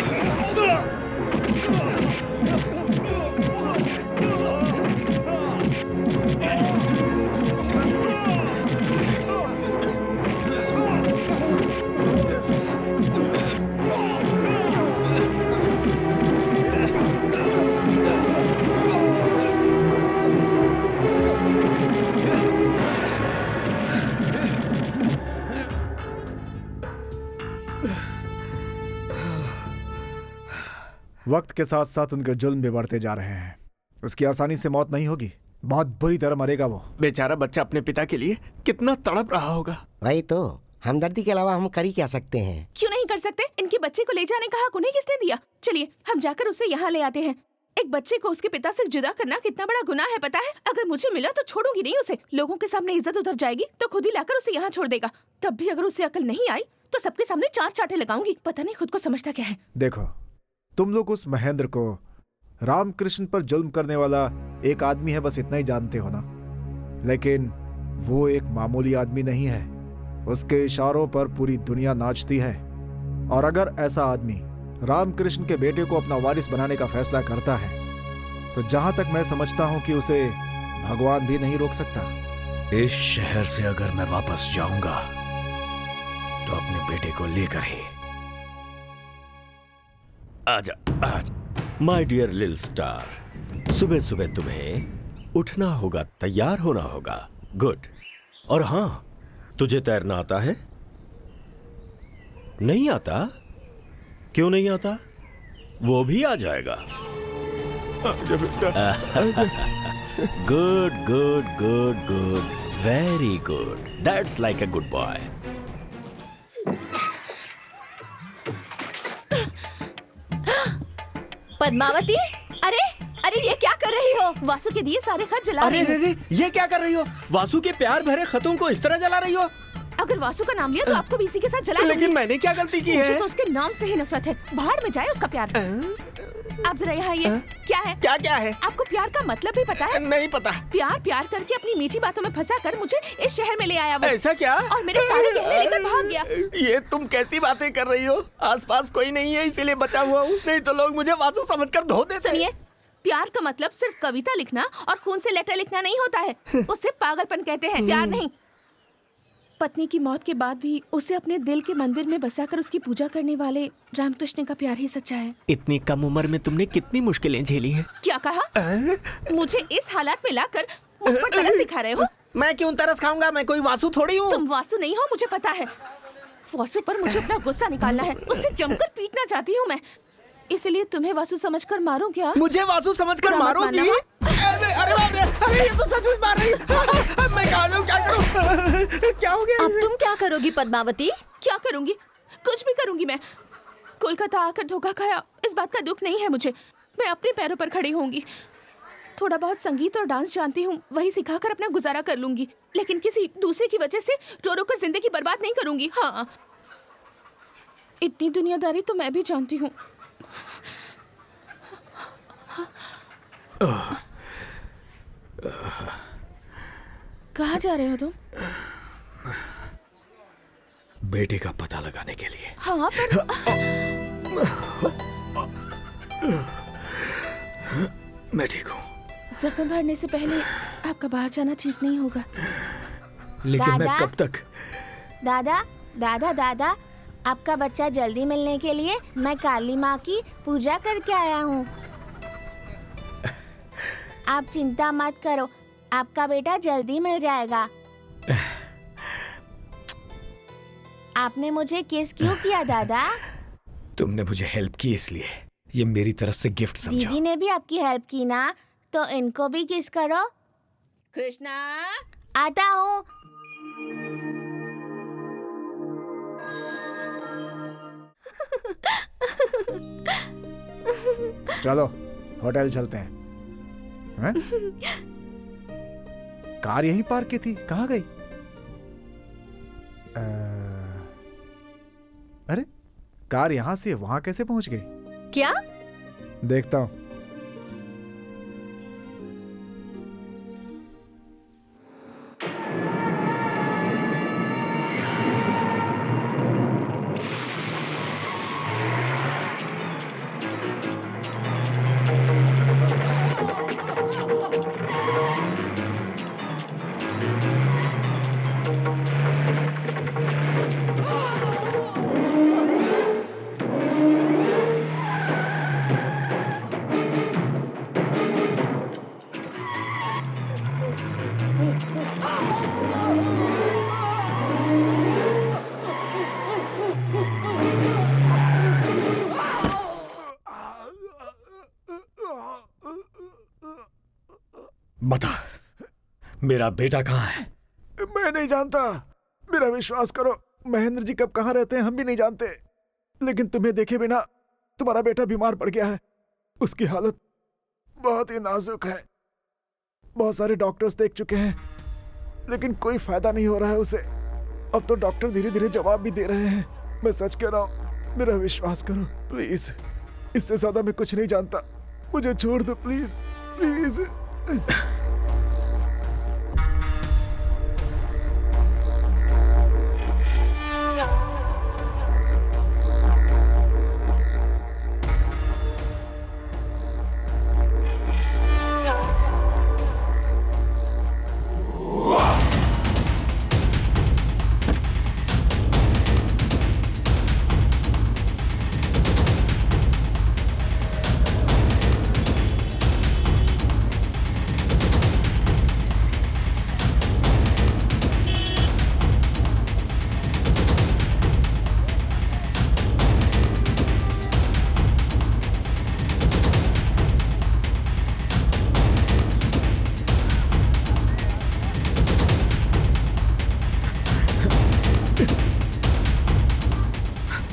वक्त के साथ साथ उनके जुल्म भी बढ़ते जा रहे हैं। उसकी आसानी से मौत नहीं होगी, बहुत बुरी तरह मरेगा वो। बेचारा बच्चा अपने पिता के लिए कितना तड़प रहा होगा। वही तो, हमदर्दी के अलावा हम कर ही क्या सकते हैं? क्यों नहीं कर सकते? इनके बच्चे को ले जाने का हक उन्हें किसने दिया? चलिए हम जाकर उसे यहाँ ले आते हैं। एक बच्चे को उसके पिता से जुदा करना कितना बड़ा गुनाह है पता है? अगर मुझे मिला तो छोड़ूंगी नहीं उसे। लोगों के सामने इज्जत उतर जाएगी तो खुद ही लाकर उसे यहाँ छोड़ देगा। तब भी अगर उसे अकल नहीं आई तो सबके सामने 4 चांटे लगाऊंगी। पता नहीं खुद को समझता क्या है। देखो, तुम लोग उस महेंद्र को रामकृष्ण पर जुल्म करने वाला एक आदमी है बस इतना ही जानते हो ना, लेकिन वो एक मामूली आदमी नहीं है। उसके इशारों पर पूरी दुनिया नाचती है। और अगर ऐसा आदमी रामकृष्ण के बेटे को अपना वारिस बनाने का फैसला करता है तो जहां तक मैं समझता हूं कि उसे भगवान भी नहीं रोक सकता। इस शहर से अगर मैं वापस जाऊंगा तो अपने बेटे को लेकर ही। आजा आजा माय डियर लिल स्टार, सुबह सुबह तुम्हें उठना होगा, तैयार होना होगा। गुड। और हां, तुझे तैरना आता है? नहीं आता? क्यों नहीं आता? वो भी आ जाएगा। Good good good good, very good, that's like a good boy. Padmavati, अरे अरे ये क्या कर रही हो? वासु के दिए सारे खत जला अरे रही हो। रे, ये क्या कर रही हो? वासु के प्यार भरे खतों को इस तरह जला रही हो? अगर वासु का नाम लिया तो आपको भी इसी के साथ जला लेकिन दूंगी। मैंने क्या गलती की मुझे है? तो उसके नाम से ही नफरत है। बाहर में जाए उसका प्यार। आप जरा यहाँ ये क्या है? क्या है? आपको प्यार का मतलब भी पता है? नहीं पता। प्यार करके अपनी मीठी बातों में फंसा कर मुझे इस शहर में ले आया वो। ऐसा क्या? और मेरे सारे गहने लेकर भाग गया। ये तुम कैसी बातें कर रही हो? आसपास कोई नहीं है इसीलिए बचा हुआ हूँ, नहीं तो लोग मुझे वासु समझकर धो देते। सुनिए, प्यार का मतलब सिर्फ कविता लिखना और खून से लेटर लिखना नहीं होता है। उससे पागलपन कहते हैं, प्यार नहीं। पत्नी की मौत के बाद भी उसे अपने दिल के मंदिर में बसाकर उसकी पूजा करने वाले रामकृष्ण का प्यार ही सच्चा है। इतनी कम उम्र में तुमने कितनी मुश्किलें झेली हैं? क्या कहा? मुझे इस हालात में लाकर मुझ पर तरस दिखा रहे हो? मैं क्यों तरस खाऊंगा? मैं कोई वासु थोड़ी हूँ। तुम वासु नहीं हो, मुझे पता है। वासु पर मुझे अपना गुस्सा निकालना है। उससे जमकर पीटना चाहती हूँ मैं, इसलिए तुम्हें वासु समझकर मारूं क्या? मुझे वासु समझकर मारोगी? अरे बाप रे! अरे ये तो सचमुच मार रही है। मैं कहाँ जाऊँ? क्या करूँ? क्या हो गया? अब तुम क्या करोगी पद्मावती? क्या करूंगी? कुछ भी करूंगी मैं। कोलकाता आकर धोखा खाया, इस बात का दुख नहीं है मुझे। मैं अपने पैरों पर खड़ी होंगी। थोड़ा बहुत संगीत और डांस जानती हूँ, वही सिखाकर अपना गुजारा कर लूंगी। लेकिन किसी दूसरे की वजह से रो रो कर जिंदगी बर्बाद नहीं करूंगी। हाँ, इतनी दुनियादारी तो मैं भी जानती हूँ। कहाँ जा रहे हो तुम? बेटे का पता लगाने के लिए। हाँ, पर मैं ठीक हूँ। जख्म भरने से पहले आपका बाहर जाना ठीक नहीं होगा। लेकिन मैं दादा? कब तक? दादा दादा दादा, आपका बच्चा जल्दी मिलने के लिए मैं काली माँ की पूजा करके आया हूँ। आप चिंता मत करो, आपका बेटा जल्दी मिल जाएगा। आपने मुझे किस क्यों किया दादा? तुमने मुझे हेल्प की इसलिए, ये मेरी तरफ से गिफ्ट समझो। दीदी ने भी आपकी हेल्प की ना, तो इनको भी किस करो। कृष्णा, आता हूँ। चलो होटल चलते हैं। कार यहीं पार्क की थी, कहाँ गई? अरे कार यहां से वहां कैसे पहुंच गई? क्या? देखता हूं। बता, मेरा बेटा कहाँ है? मैं नहीं जानता, मेरा विश्वास करो। महेंद्र जी कब कहाँ रहते हैं हम भी नहीं जानते, लेकिन तुम्हें देखे बिना तुम्हारा बेटा बीमार पड़ गया है। उसकी हालत बहुत ही नाजुक है। बहुत सारे डॉक्टर्स देख चुके हैं, लेकिन कोई फायदा नहीं हो रहा है उसे। अब तो डॉक्टर धीरे धीरे जवाब भी दे रहे हैं। मैं सच कह रहा हूँ, मेरा विश्वास करो प्लीज। इससे ज्यादा मैं कुछ नहीं जानता, मुझे छोड़ दो प्लीज प्लीज।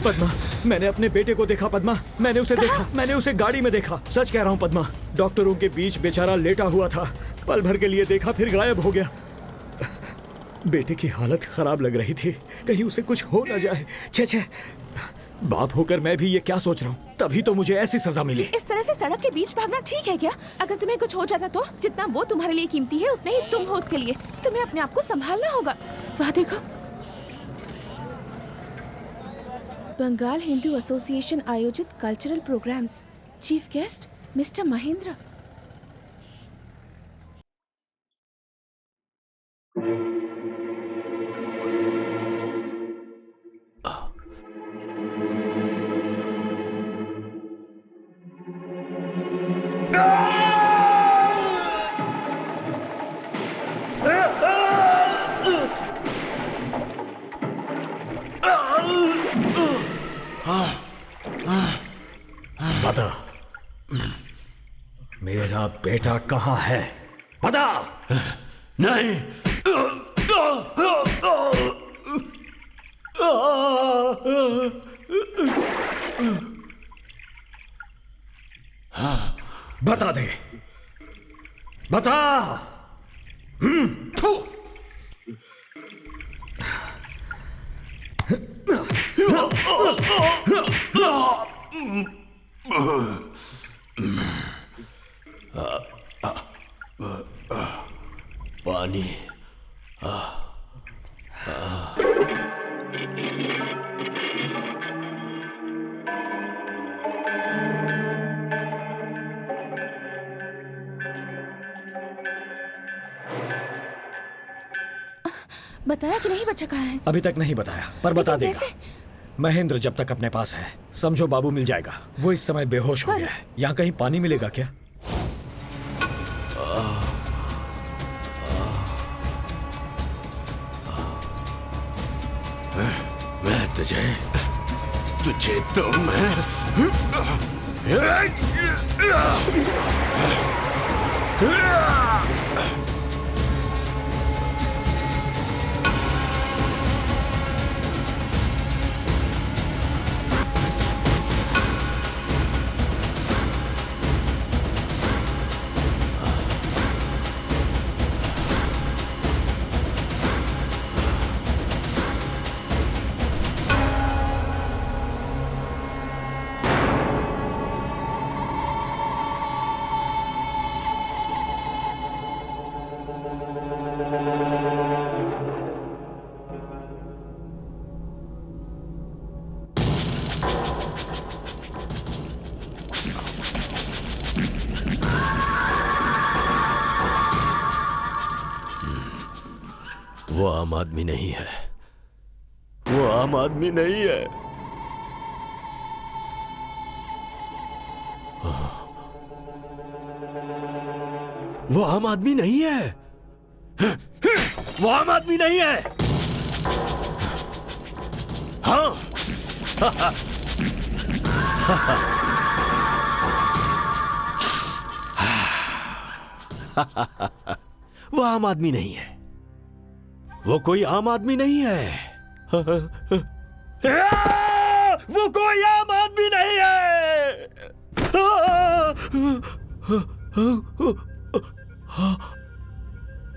पद्मा, मैंने अपने बेटे को देखा पद्मा, मैंने उसे देखा, मैंने उसे गाड़ी में देखा। सच कह रहा हूँ पद्मा, डॉक्टरों के बीच बेचारा लेटा हुआ था। पल भर के लिए देखा, फिर गायब हो गया। बेटे की हालत खराब लग रही थी, कहीं उसे कुछ हो ना जाए। छे बाप होकर मैं भी ये क्या सोच रहा हूँ, तभी तो मुझे ऐसी सजा मिली। इस तरह से सड़क के बीच भागना ठीक है क्या? अगर तुम्हें कुछ हो जाता तो जितना वो तुम्हारे लिए कीमती है उतने ही तुम हो उसके लिए। तुम्हें अपने आप को संभालना होगा। वहाँ देखो, बंगाल हिंदू एसोसिएशन आयोजित cultural programmes, chief guest mister Mahendra. बता, मेरा बेटा कहाँ है? बता। नहीं। बता दे, बता। पानी। बताया कि नहीं बच्चा कहाँ है? अभी तक नहीं बताया, पर बता देगा। महेंद्र जब तक अपने पास है, समझो बाबू मिल जाएगा। वो इस समय बेहोश हो गया है। यहाँ कहीं पानी मिलेगा क्या? मैं तुझे तो मैं वो आम आदमी नहीं है। वो आम आदमी नहीं है। वो आम आदमी नहीं है। वो आम आदमी नहीं है। हाँ। वो आम आदमी नहीं है। वो कोई आम आदमी नहीं है। वो कोई आम आदमी नहीं है।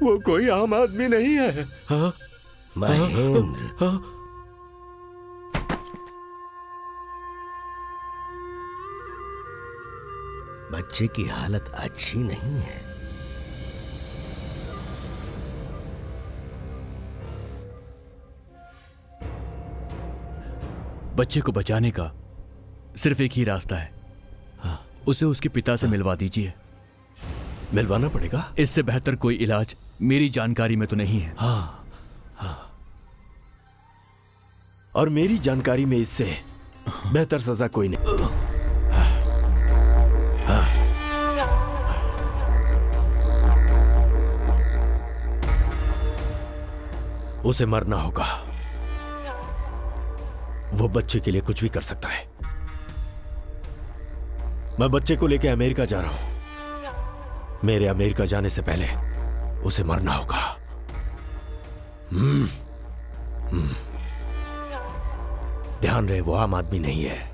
वो कोई आम आदमी नहीं है। महेंद्र, बच्चे की हालत अच्छी नहीं है। बच्चे को बचाने का सिर्फ एक ही रास्ता है। उसे उसके पिता से मिलवा दीजिए। मिलवाना पड़ेगा? इससे बेहतर कोई इलाज मेरी जानकारी में तो नहीं है। हाँ, हाँ। और मेरी जानकारी में इससे बेहतर सजा कोई नहीं। उसे मरना होगा। वो बच्चे के लिए कुछ भी कर सकता है। मैं बच्चे को लेकर अमेरिका जा रहा हूं। मेरे अमेरिका जाने से पहले उसे मरना होगा। ध्यान रहे वो आम आदमी नहीं है।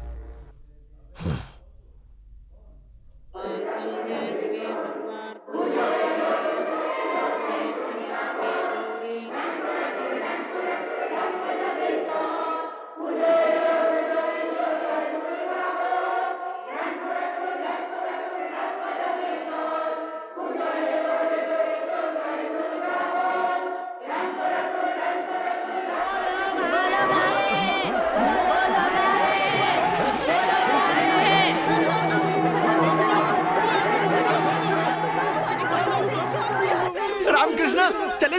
रामकृष्ण चले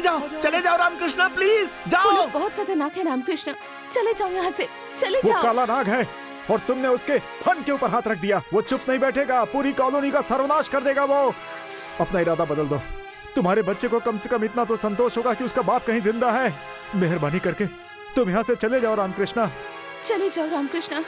जाओ रामकृष्ण प्लीज वो जाओ। लोग बहुत खतरनाक है रामकृष्ण, चले जाओ यहाँ से, चले वो जाओ। काला नाग है और तुमने उसके फन के ऊपर हाथ रख दिया। वो चुप नहीं बैठेगा, पूरी कॉलोनी का सर्वनाश कर देगा। वो अपना इरादा बदल दो। तुम्हारे बच्चे को कम से कम इतना तो संतोष होगा कि उसका बाप कहीं जिंदा है। मेहरबानी करके तुम यहाँ से चले जाओ रामकृष्ण। चले जाओ रामकृष्ण।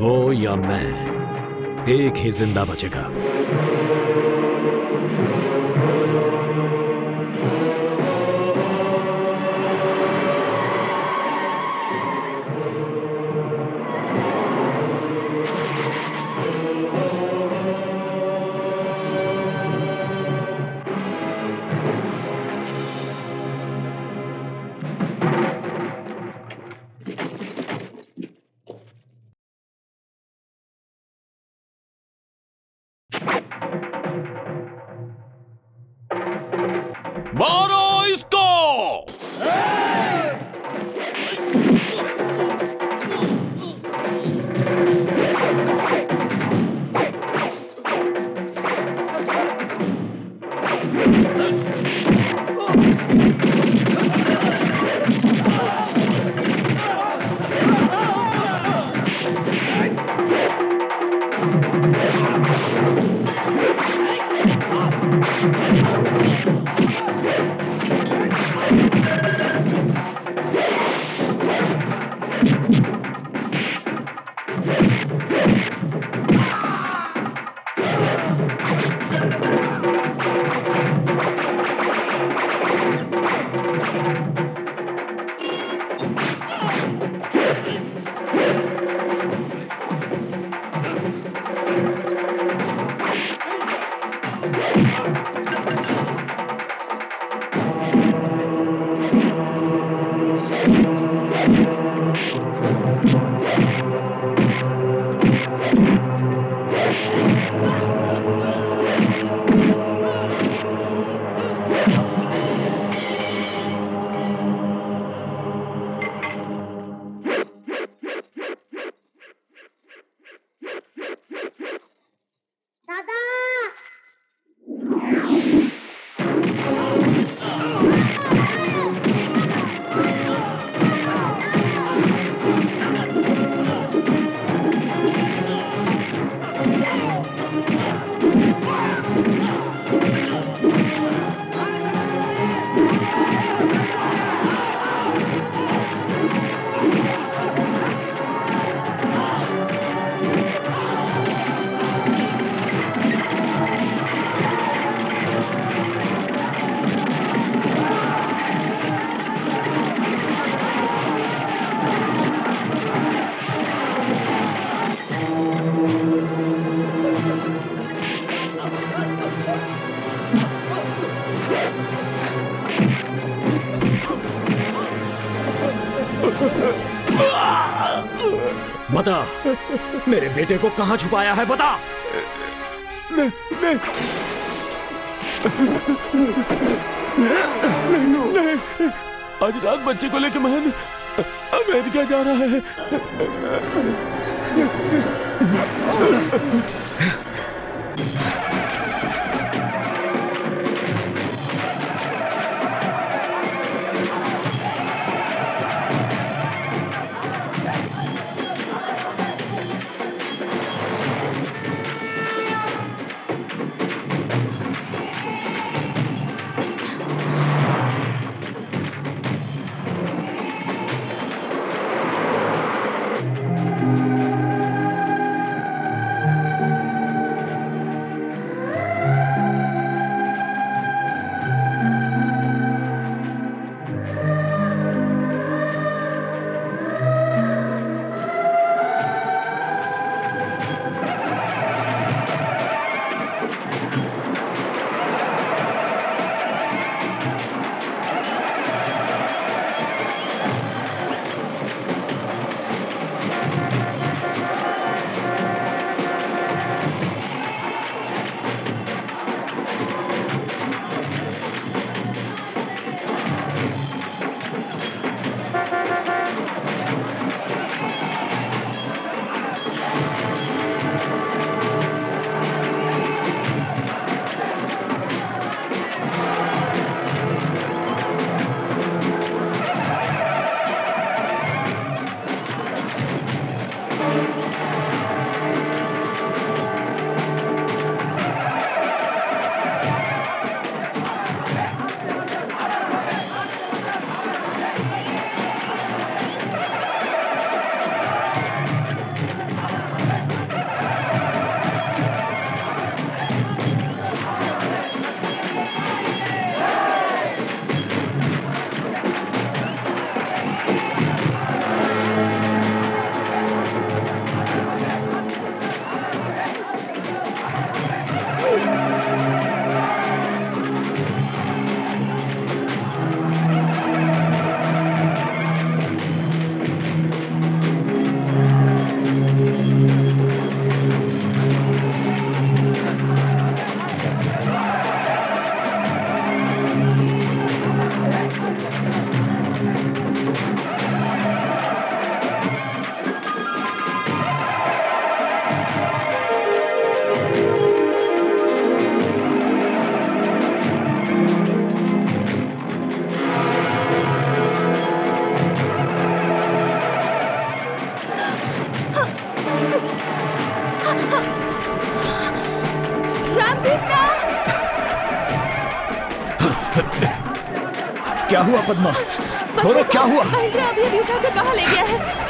वो या मैं, एक ही जिंदा बचेगा। मारो इसको। बता, मेरे बेटे को कहां छुपाया है, बता। नहीं, आज रात बच्चे को लेकर महन अमेरिका जा रहा है। क्या हुआ पद्मा? बोलो क्या हुआ? महेंद्र अभी अभी उठाकर कहाँ ले गया है?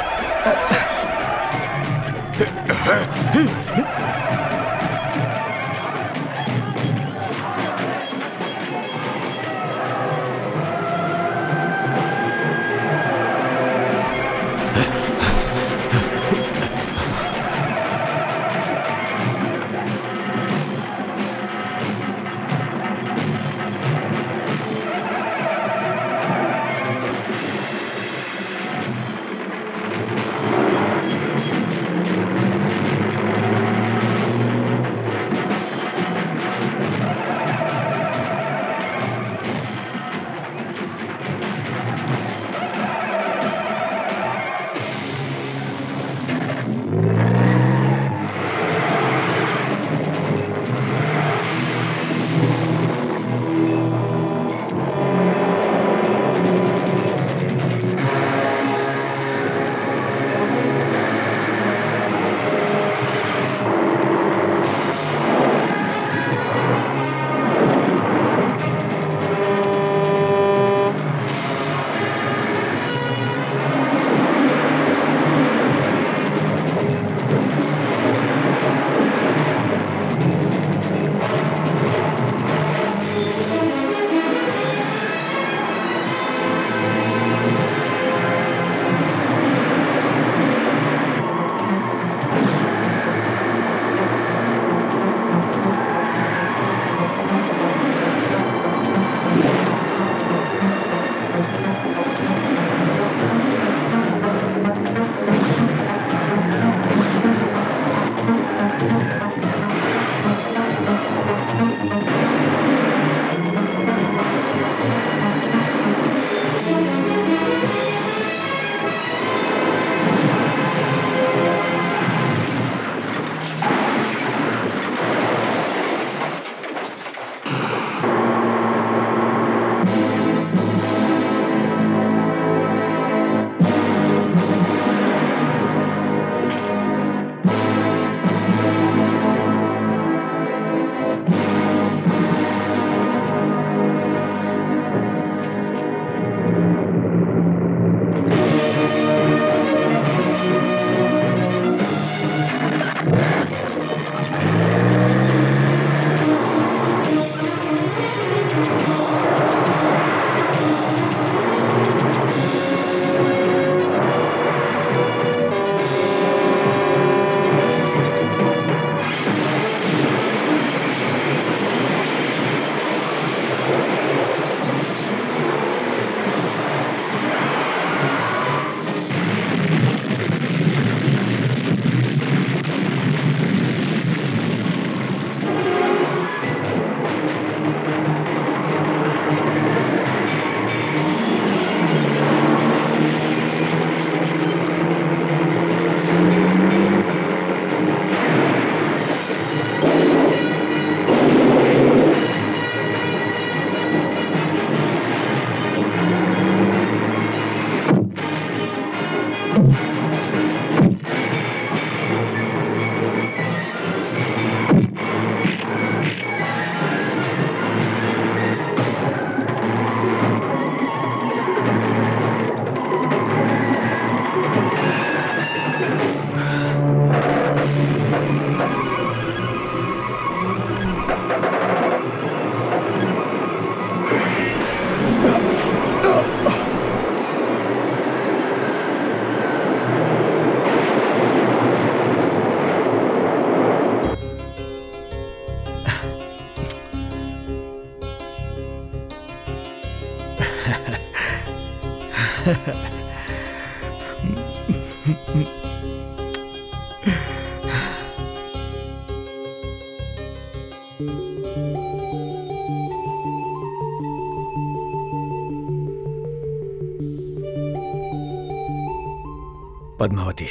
पद्मावती,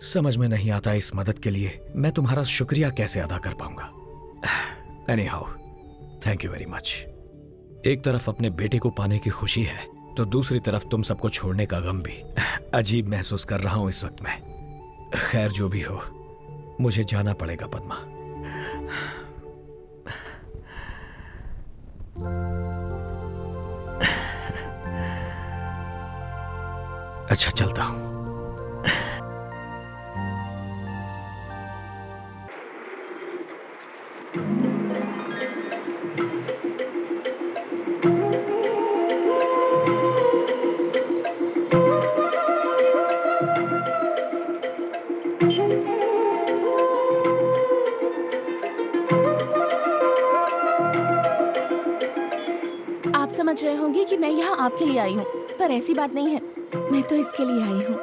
समझ में नहीं आता इस मदद के लिए मैं तुम्हारा शुक्रिया कैसे अदा कर पाऊंगा। Any how, thank you very much. एक तरफ अपने बेटे को पाने की खुशी है तो दूसरी तरफ तुम सबको छोड़ने का गम भी। अजीब महसूस कर रहा हूं इस वक्त मैं। खैर जो भी हो, मुझे जाना पड़ेगा पद्मा। अच्छा चलता हूं। आप समझ रहे होंगे कि मैं यहाँ आपके लिए आई हूँ, पर ऐसी बात नहीं है। मैं तो इसके लिए आई हूँ।